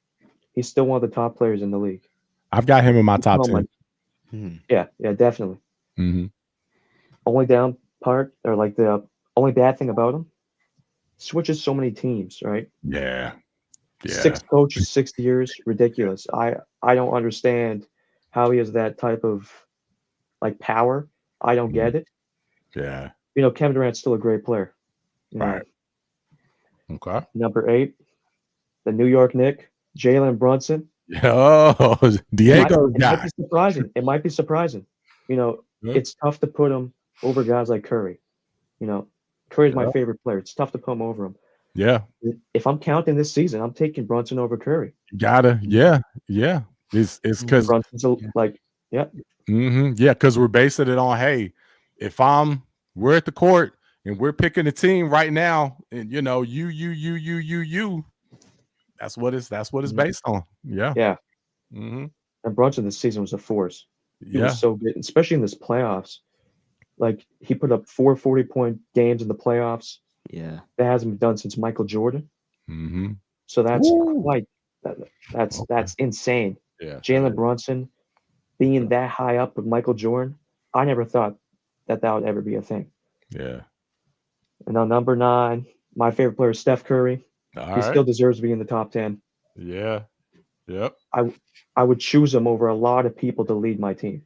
He's still one of the top players in the league. I've got him in my top Oh my- 10. Yeah, definitely. Mm-hmm. Only down part, or like the only bad thing about him, switches so many teams, right? Yeah. 6 coaches, 6 years, ridiculous. I don't understand how he has that type of like power. I don't get it. Yeah. Kevin Durant's still a great player. Right. Okay. Number 8, the New York Knicks, Jalen Brunson. Oh, Diego's It might guy. be surprising. It might be surprising. It's tough to put him over guys like Curry. Curry's my favorite player. It's tough to put him over him. Yeah. If I'm counting this season, I'm taking Brunson over Curry. Gotta. Yeah. It's because Brunson's yeah. Yeah, because we're basing it on, hey, if we're at the court and we're picking a team right now, and you, that's what it's based on. Yeah. Yeah. Mm-hmm. And Brunson this season was a force. He Yeah. was so good, especially in this playoffs. Like he put up 4 40-point games in the playoffs. Yeah. That hasn't been done since Michael Jordan. Mm-hmm. So that's Woo. that's insane. Yeah. Jalen Brunson being that high up with Michael Jordan, I never thought that would ever be a thing. Yeah. And now number 9, my favorite player is Steph Curry. All He right. still deserves to be in the top 10. Yeah. Yep. I would choose him over a lot of people to lead my team.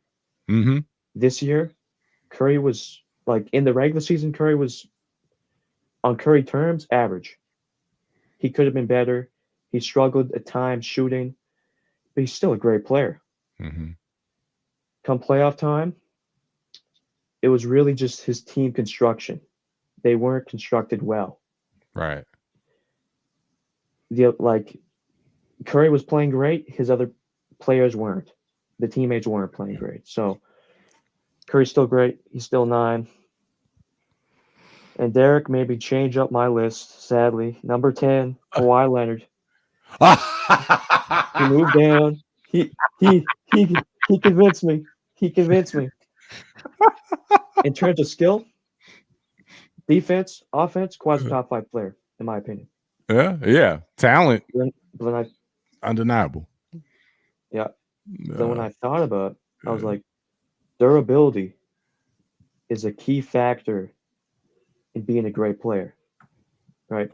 Mm-hmm. This year, Curry was like in the regular season, Curry was on Curry terms, average. He could have been better. He struggled at times shooting, but he's still a great player. Mm-hmm. Come playoff time, it was really just his team construction. They weren't constructed well. Right. Curry was playing great. His other players weren't. The teammates weren't playing great. So Curry's still great. He's still 9. And Derek maybe change up my list, sadly. Number 10, Kawhi Leonard. He moved down. He convinced me. He convinced me. In terms of skill, defense, offense, Kawhi's a top 5 player, in my opinion. Yeah. Talent. But Undeniable. yeah. So when I thought about it, I was like, durability is a key factor in being a great player, right?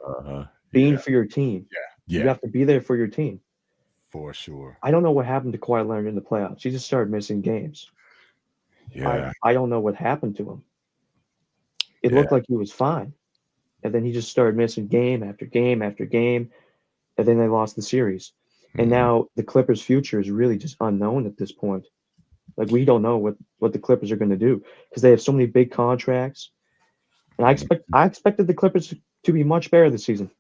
Being for your team. Yeah. You have to be there for your team. For sure. I don't know what happened to Kawhi Leonard in the playoffs. He just started missing games. Yeah. I don't know what happened to him. It looked like he was fine. And then he just started missing game after game after game. And then they lost the series. And now the Clippers' future is really just unknown at this point. Like, we don't know what the Clippers are going to do because they have so many big contracts. And I expected the Clippers to be much better this season.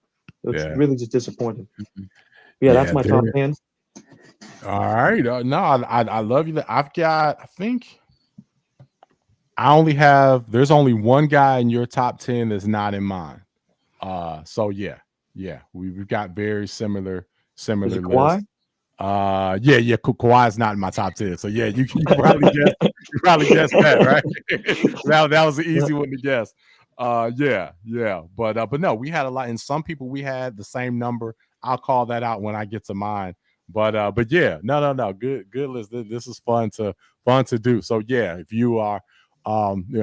It's really just disappointing. Yeah, that's my top 10. All right. No, I love you. There's only one guy in your top 10 that's not in mine. So yeah, we've got very similar lists. Kawhi? Kawhi's not in my top 10. So yeah, you probably guessed that, right? that was an easy one to guess. But no, we had a lot, and some people we had the same number. I'll call that out when I get to mine. But yeah, no, good list. This is fun to do. So yeah, if you are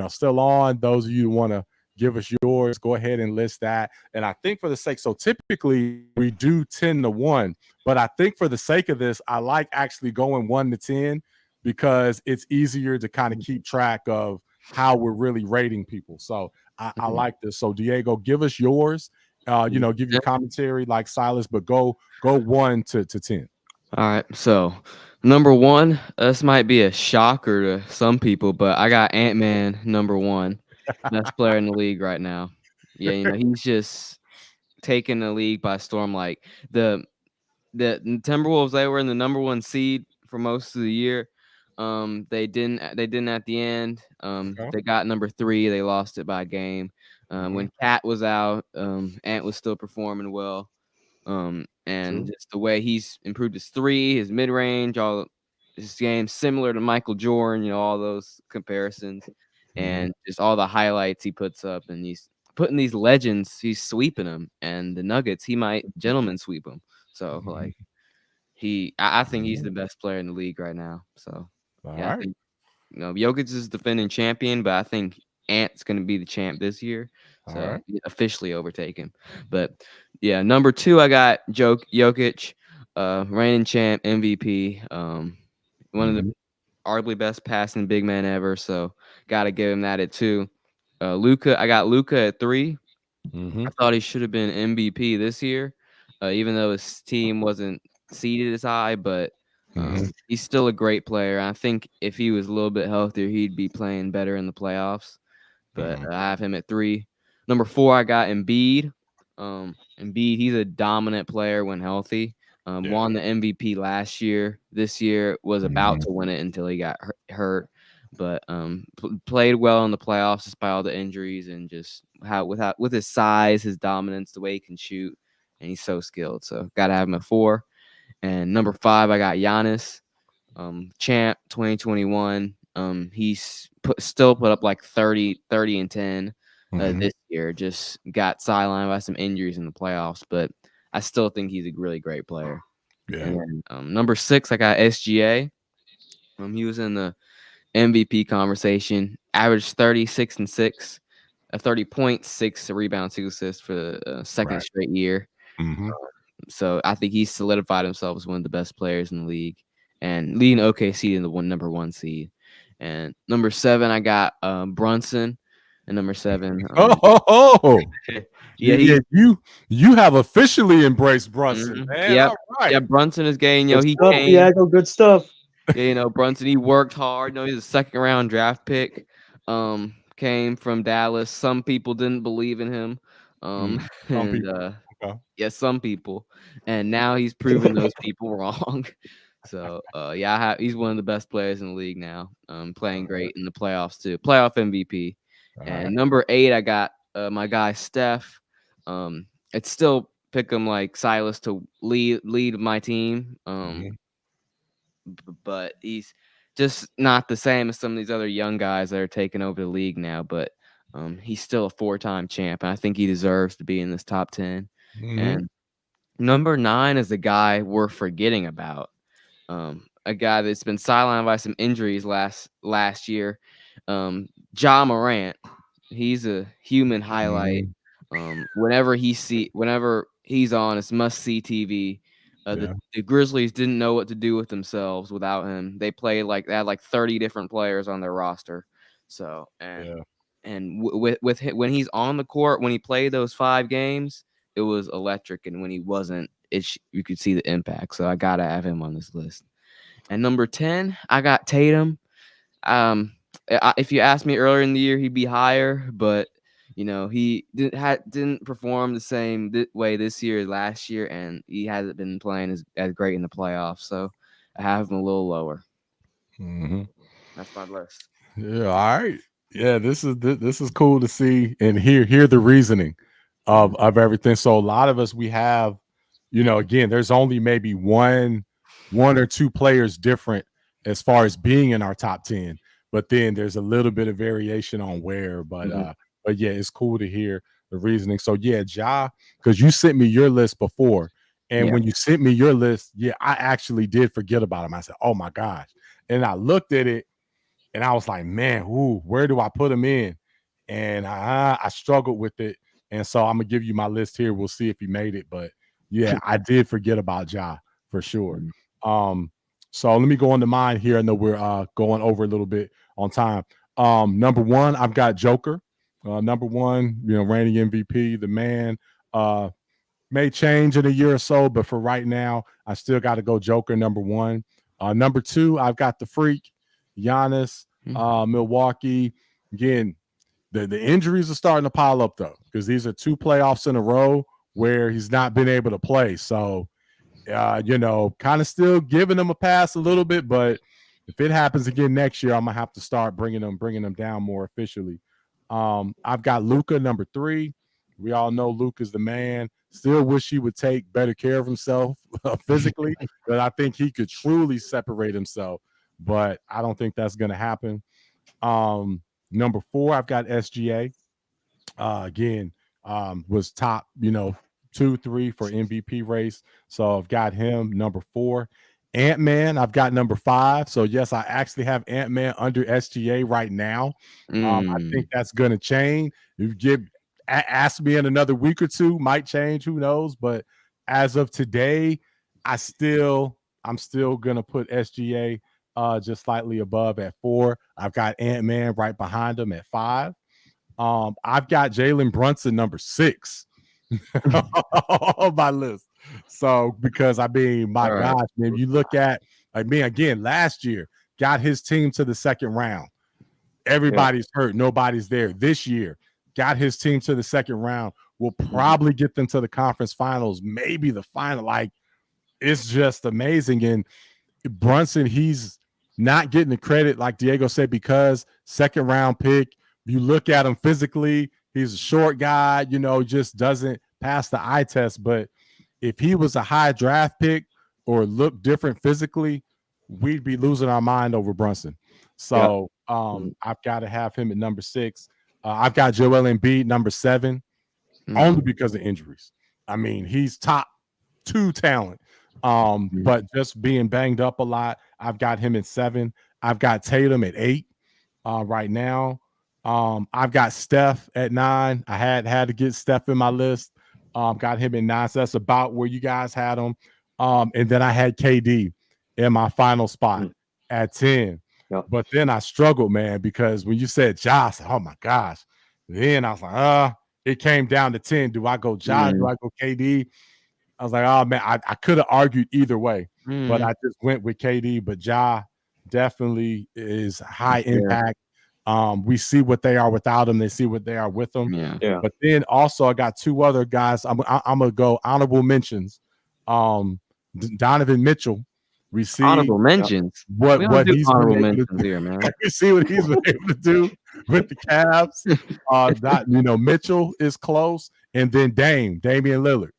still on, those of you who want to give us yours, go ahead and list that. And I think for the sake, so typically we do 10 to 1, but I think for the sake of this, I like actually going 1 to 10 because it's easier to kind of keep track of how we're really rating people. So I like this. So Diego, give us yours. Give your commentary like Silas, but go 1 to 10. All right. So number 1, this might be a shocker to some people, but I got Ant-Man number 1, best player in the league right now. Yeah, he's just taking the league by storm. Like the Timberwolves, they were in the number 1 seed for most of the year. They didn't at the end. They got number 3. They lost it by a game. When Cat was out, Ant was still performing well. And just the way he's improved his 3, his mid-range, all his game similar to Michael Jordan, all those comparisons, and just all the highlights he puts up, and he's putting these legends, he's sweeping them, and the Nuggets, he might gentleman sweep them. So I think he's the best player in the league right now. So All yeah, I right. think Jokic is defending champion, but I think Ant's going to be the champ this year. All So right. he officially overtake him. But yeah, number 2, I got Jokic, reigning champ, MVP, one of the arguably best passing big man ever. So got to give him that at 2. Luka, I got Luka at 3. Mm-hmm. I thought he should have been MVP this year, even though his team wasn't seeded as high. But he's still a great player. I think if he was a little bit healthier, he'd be playing better in the playoffs. But I have him at 3. Number 4, I got Embiid. Embiid, he's a dominant player when healthy. Won the MVP last year. This year was about to win it until he got hurt. But played well in the playoffs despite all the injuries and just with his size, his dominance, the way he can shoot, and he's so skilled. So gotta have him at 4. And number 5, I got Giannis, champ 2021. He's still put up like 30 and 10 this year. Just got sidelined by some injuries in the playoffs, but I still think he's a really great player. Yeah. And then, number 6, I got SGA. He was in the MVP conversation, averaged 36 and 6, 30.6 rebound, 6 assists for the second straight year. So I think he's solidified himself as one of the best players in the league and leading OKC in the number 1 seed. And number 7, I got Brunson. And number 7, yeah, you have officially embraced Brunson, man. Yep. All right. Yeah, Brunson is gay. Good He stuff, came. Diego. Good stuff. Yeah, Brunson, he worked hard. He's a second-round draft pick. Came from Dallas. Some people didn't believe in him. Some people. And now he's proven those people wrong. So, he's one of the best players in the league now. Playing great in the playoffs too. Playoff MVP. And number 8, I got my guy Steph. It's still pick him like Silas to lead my team. But he's just not the same as some of these other young guys that are taking over the league now. But he's still a 4-time champ, and I think he deserves to be in this top 10. And number 9 is the guy we're forgetting about. A guy that's been sidelined by some injuries last year. Ja Morant. He's a human highlight. Whenever he's on, it's must-see TV. The Grizzlies didn't know what to do with themselves without him. They had like 30 different players on their roster. So when he's on the court, when he played those 5 games, it was electric, and when he wasn't, you could see the impact. So I gotta have him on this list. And number 10, I got Tatum. If you asked me earlier in the year, he'd be higher, but he didn't perform the same way this year as last year, and he hasn't been playing as great in the playoffs. So I have him a little lower. That's my list. Yeah. All right. Yeah. This is cool to see and hear the reasoning of everything. So a lot of us, we have, again, there's only maybe one or 2 players different as far as being in our top 10, but then there's a little bit of variation on where, but yeah, it's cool to hear the reasoning. So yeah, Ja, because you sent me your list before, and when you sent me your list, I actually did forget about him. I said, oh my gosh. And I looked at it and I was like, man, where do I put him in? And I struggled with it. And so I'm gonna give you my list here. We'll see if he made it. But yeah, I did forget about Ja for sure. So let me go on to mine here. I know we're going over a little bit on time. Number 1, I've got Joker. Number 1, reigning MVP, the man. May change in a year or so, but for right now, I still got to go Joker, number 1. Number 2, I've got the Freak, Giannis, Milwaukee. Again, the injuries are starting to pile up, though, because these are 2 playoffs in a row where he's not been able to play. So, kind of still giving him a pass a little bit, but if it happens again next year, I'm going to have to start bringing them down more officially. I've got Luka, number 3. We all know Luka's the man. Still wish he would take better care of himself physically, but I think he could truly separate himself, but I don't think that's going to happen. Number 4, I've got SGA. Again, was top, 2, 3 for MVP race. So I've got him number 4. Ant-Man, I've got number 5. So yes, I actually have Ant-Man under SGA right now. I think that's going to change. If you ask me in another week or two, might change. Who knows? But as of today, I'm still going to put SGA just slightly above at 4. I've got Ant-Man right behind him at 5. I've got Jalen Brunson number 6 on my list. So because I mean, my gosh, man, you look at again last year got his team to the second round. Everybody's hurt, nobody's there. This year got his team to the second round. Will probably get them to the conference finals, maybe the final. Like, it's just amazing. And Brunson, he's not getting the credit, like Diego said, because second round pick. You look at him physically, he's a short guy, just doesn't pass the eye test. But if he was a high draft pick or looked different physically, we'd be losing our mind over Brunson. So I've got to have him at number 6. I've got Joel Embiid number 7, only because of injuries. I mean, he's top 2 talent, but just being banged up a lot. I've got him at 7. I've got Tatum at 8 right now. I've got Steph at 9. I had to get Steph in my list. Got him at 9. So that's about where you guys had him. And then I had KD in my final spot at 10. Yep. But then I struggled, man, because when you said Josh, oh my gosh. Then I was like, it came down to 10. Do I go Josh? Do I go KD? I was like, oh man, I could have argued either way, but I just went with KD. But Ja definitely is high impact. We see what they are without him. They see what they are with them. Yeah. But then also I got 2 other guys. I'm gonna go honorable mentions. Donovan Mitchell. We see honorable mentions. What he's honorable been able mentions to do. here, man. We see what he's been able to do with the Cavs. Mitchell is close, and then Damian Lillard.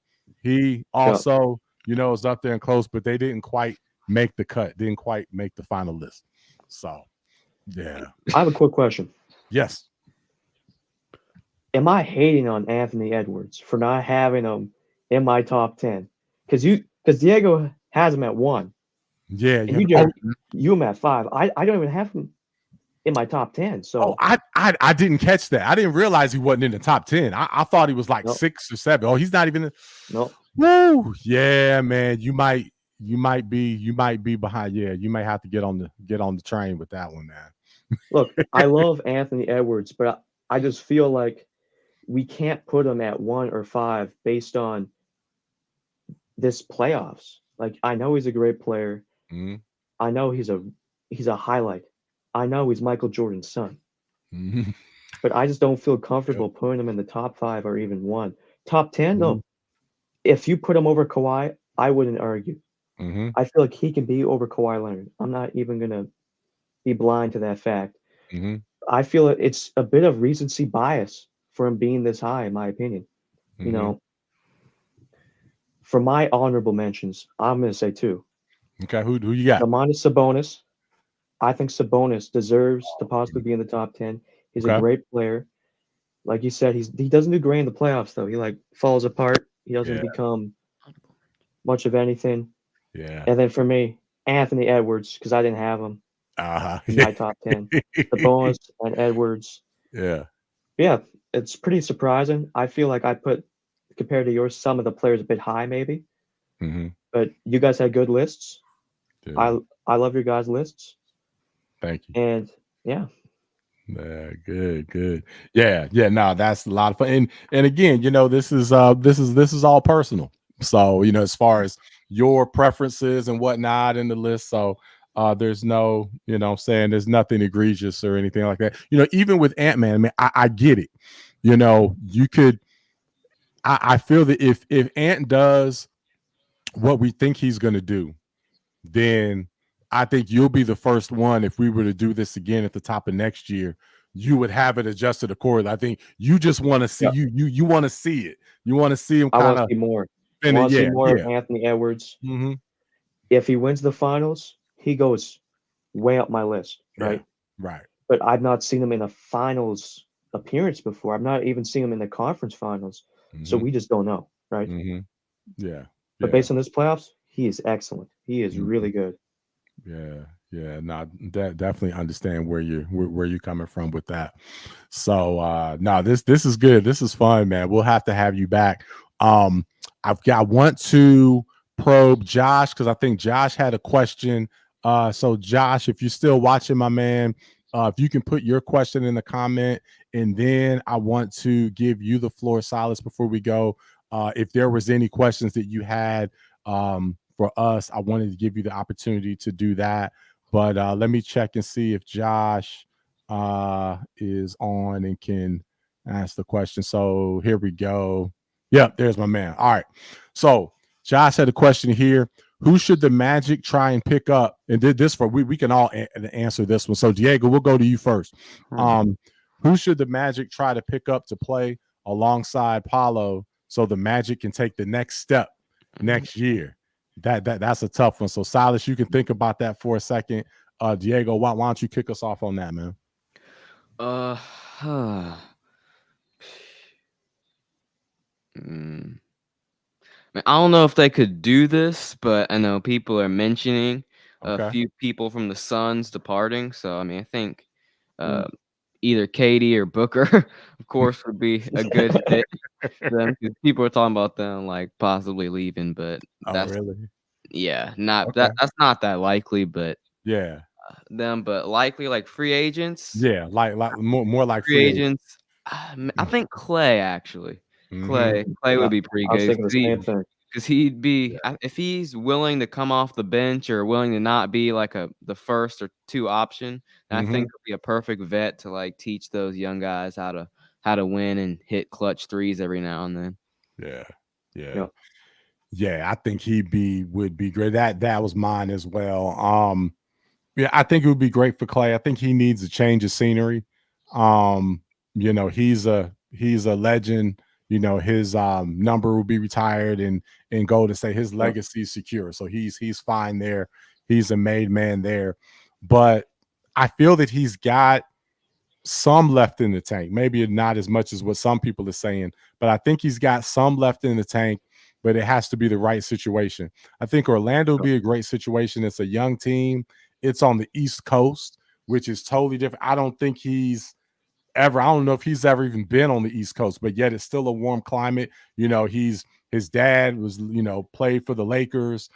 He also, is up there and close, but they didn't quite make the cut. Didn't quite make the final list. So. Yeah. I have a quick question. Yes. Am I hating on Anthony Edwards for not having him in my top 10? Because Diego has him at 1. Yeah. You him at 5. I don't even have him in my top 10. So I didn't catch that. I didn't realize he wasn't in the top 10. I thought he was like 6 or 7. Oh, he's not even no. Woo. Yeah, man. You might be behind. Yeah, you might have to get on the train with that one, man. Look, I love Anthony Edwards, but I just feel like we can't put him at 1 or 5 based on this playoffs. Like, I know he's a great player. I know he's a highlight. I know he's Michael Jordan's son. But I just don't feel comfortable putting him in the top 5 or even 1. Top 10, though. If you put him over Kawhi, I wouldn't argue. I feel like he can be over Kawhi Leonard. I'm not even going to be blind to that fact. I feel it's a bit of recency bias for him being this high, in my opinion. For my honorable mentions, I'm going to say 2. Okay, who you got? Domantas Sabonis. I think Sabonis deserves to possibly be in the top 10. He's a great player. Like you said, he doesn't do great in the playoffs, though. He falls apart. He doesn't become much of anything. Yeah. And then for me, Anthony Edwards, because I didn't have him in my top 10. Sabonis and Edwards. Yeah. Yeah, it's pretty surprising. I feel like I put, compared to yours, some of the players a bit high, maybe. But you guys had good lists. Dude. I love your guys' lists. Thank you. And yeah. Yeah, good. Yeah. No, that's a lot of fun. And again, this is all personal. So, as far as your preferences and whatnot in the list. So there's no, there's nothing egregious or anything like that. Even with Ant-Man, I mean, I get it. You could, I feel that if Ant does what we think he's going to do, then I think you'll be the first one. If we were to do this again at the top of next year, you would have it adjusted accordingly. I think you just want to see you want to see it. You want to see him kind of. I want to see more. I want to see more of Anthony Edwards. If he wins the finals, he goes way up my list, right? Right. But I've not seen him in a finals appearance before. I've not even seen him in the conference finals. So we just don't know. right? Yeah. But based on this playoffs, he is excellent. He is Mhm. really good. Yeah. No, definitely understand where you're coming from with that. So no, this is good. This is fun, man. We'll have to have you back. I want to probe Josh because I think Josh had a question. So Josh, if you're still watching, my man, if you can put your question in the comment, and then I want to give you the floor, Silas, before we go. If there was any questions that you had for us, I wanted to give you the opportunity to do that. But let me check and see if Josh is on and can ask the question. So here we go. Yep, there's my man. All right. So Josh had a question here. Who should the Magic try and pick up? And did this for we can all answer this one. So Diego, we'll go to you first. Who should the Magic try to pick up to play alongside Paulo so the Magic can take the next step next year? That's a tough one. So Silas, you can think about that for a second. Diego, why don't you kick us off on that, man? I don't know if they could do this, but I know people are mentioning Okay. a few people from the Suns departing. So I mean, I think either Katie or Booker, of course, would be a good fit for them. 'Cause people are talking about them like possibly leaving, but that's really? not Okay. that's not that likely. But Yeah. them, but likely like free agents. Yeah, like more like Free agents. I think Clay actually. Clay would be pretty I was good thinking the same thing. because he'd be if he's willing to come off the bench or willing to not be like the first or two option. I think he'll be a perfect vet to like teach those young guys how to win and hit clutch threes every now and then. Yeah. I think would be great. That was mine as well. Yeah, I think it would be great for Clay. I think he needs a change of scenery. He's a legend. His number will be retired and go to say his legacy is secure. So he's fine there. He's a made man there. But I feel that he's got some left in the tank. Maybe not as much as what some people are saying, but I think he's got some left in the tank, but it has to be the right situation. I think Orlando would be a great situation. It's a young team. It's on the East Coast, which is totally different. I don't know if he's ever even been on the East Coast, but yet it's still a warm climate. His dad was, played for the Lakers.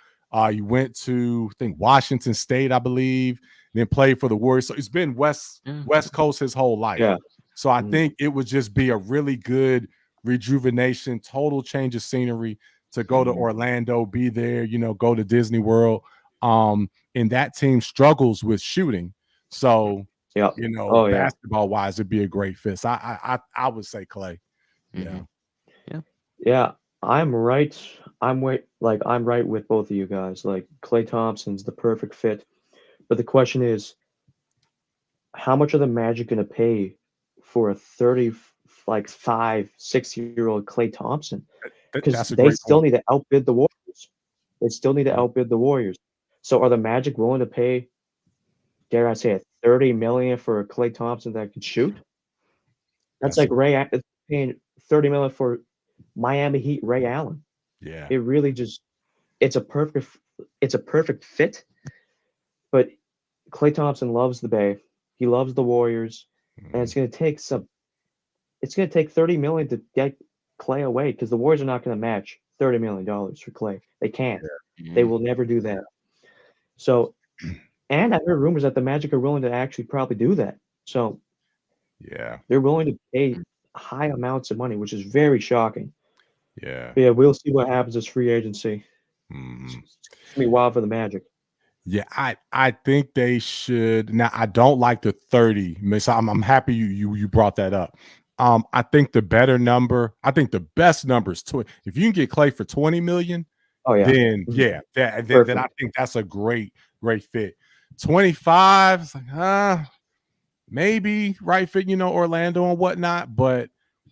He went to, I think, Washington State, I believe, then played for the Warriors. So he's been West Coast his whole life. Yeah. So I think it would just be a really good rejuvenation, total change of scenery to go to Orlando, be there, go to Disney World. And that team struggles with shooting. So, basketball wise, it'd be a great fit. So I would say Clay. Yeah, I'm right. I'm right with both of you guys. Like Klay Thompson's the perfect fit. But the question is, how much are the Magic going to pay for a 6-year-old Klay Thompson? Because they still need to outbid the Warriors. They still need to outbid the Warriors. So are the Magic willing to pay, dare I say, $30 million for a Klay Thompson that can shoot? That's like paying $30 million for Miami Heat Ray Allen. Yeah. It really it's a perfect fit. But Klay Thompson loves the Bay. He loves the Warriors. And it's gonna take $30 million to get Klay away because the Warriors are not gonna match $30 million for Klay. They can't. They will never do that. So, and I heard rumors that the Magic are willing to actually probably do that. So, they're willing to pay high amounts of money, which is very shocking. Yeah. But yeah, we'll see what happens as free agency. It's gonna be wild for the Magic. Yeah, I think they should. Now, I don't like the 30. So I'm happy you brought that up. I think the better number, I think the best number is 20. If you can get Klay for 20 million, then then I think that's a great fit. 25, it's like, maybe right fit, Orlando and whatnot, but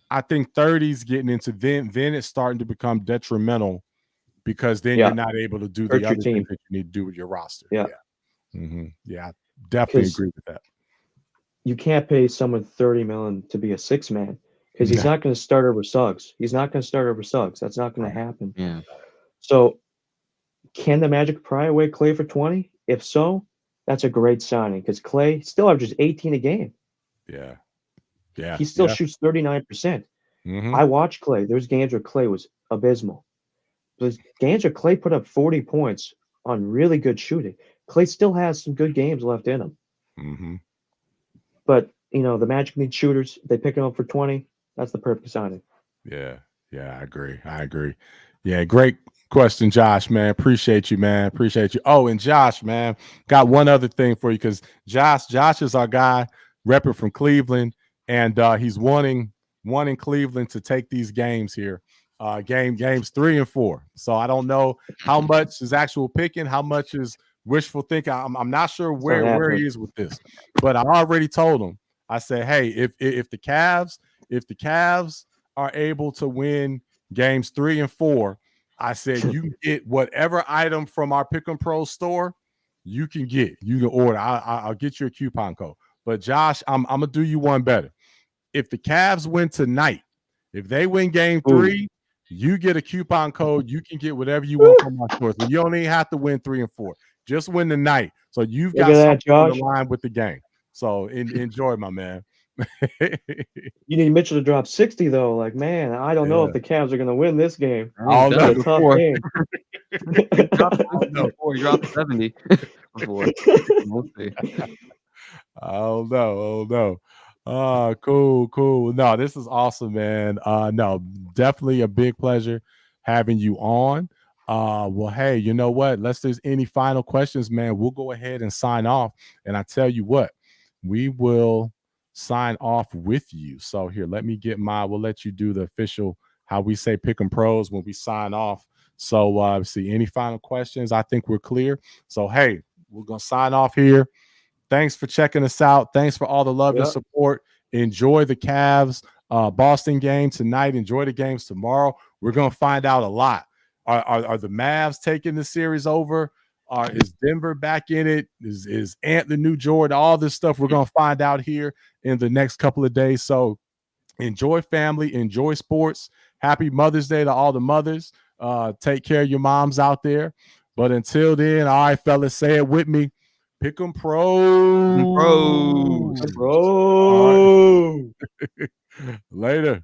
I think 30's getting into then it's starting to become detrimental because then you're not able to do the other things that you need to do with your roster. Yeah, I definitely agree with that. You can't pay someone $30 million to be a six man because he's Yeah. not going to start over Suggs. He's not going to start over Suggs. That's not going to happen. Yeah. So, can the Magic pry away Clay for 20? If so, that's a great signing because Clay still averages 18 a game. Yeah. Yeah. He still shoots 39%. Mm-hmm. I watched Clay. There's games where Clay was abysmal. There's games where Clay put up 40 points on really good shooting. Clay still has some good games left in him. Mm-hmm. But, the Magic need shooters. They pick him up for 20. That's the perfect signing. Yeah. Yeah, I agree. Yeah, great question, Josh, man. Appreciate you, man. Appreciate you. Oh, and Josh, man, got one other thing for you because Josh is our guy repping from Cleveland, and he's wanting Cleveland to take these games here, games 3 and 4. So I don't know how much is actual picking, how much is wishful thinking. I'm not sure where he is with this, but I already told him. I said, hey, if the Cavs are able to win games 3 and 4, I said you get whatever item from our Pick 'em Pro store you can get. You can order. I'll get you a coupon code. But Josh, I'm gonna do you one better. If the Cavs win tonight, if they win game 3, you get a coupon code. You can get whatever you want from our store. So you don't even have to win 3 and 4. Just win tonight. So you've got something on the line with the game. So enjoy, my man. You need Mitchell to drop 60 though. Like, man, I don't know if the Cavs are going to win this game. Oh, It's a tough game. He dropped 70 before. We'll see. Oh no. Cool. No, this is awesome, man. No, definitely a big pleasure having you on. Well, hey, you know what? Unless there's any final questions, man, we'll go ahead and sign off. And I tell you what, we will sign off with you. So here, we'll let you do the official, how we say Pick 'em Pros when we sign off. So see, any final questions? I think we're clear. So hey, we're gonna sign off here. Thanks for checking us out. Thanks for all the love and support. Enjoy the Cavs Boston game tonight. Enjoy the games tomorrow. We're gonna find out a lot. Are the Mavs taking the series over? Is Denver back in it? Is Ant the new Jordan? All this stuff we're gonna find out here in the next couple of days. So enjoy family, enjoy sports. Happy Mother's Day to all the mothers. Take care of your moms out there. But until then, all right, fellas, say it with me. Pick 'em Pros. Bro. Later.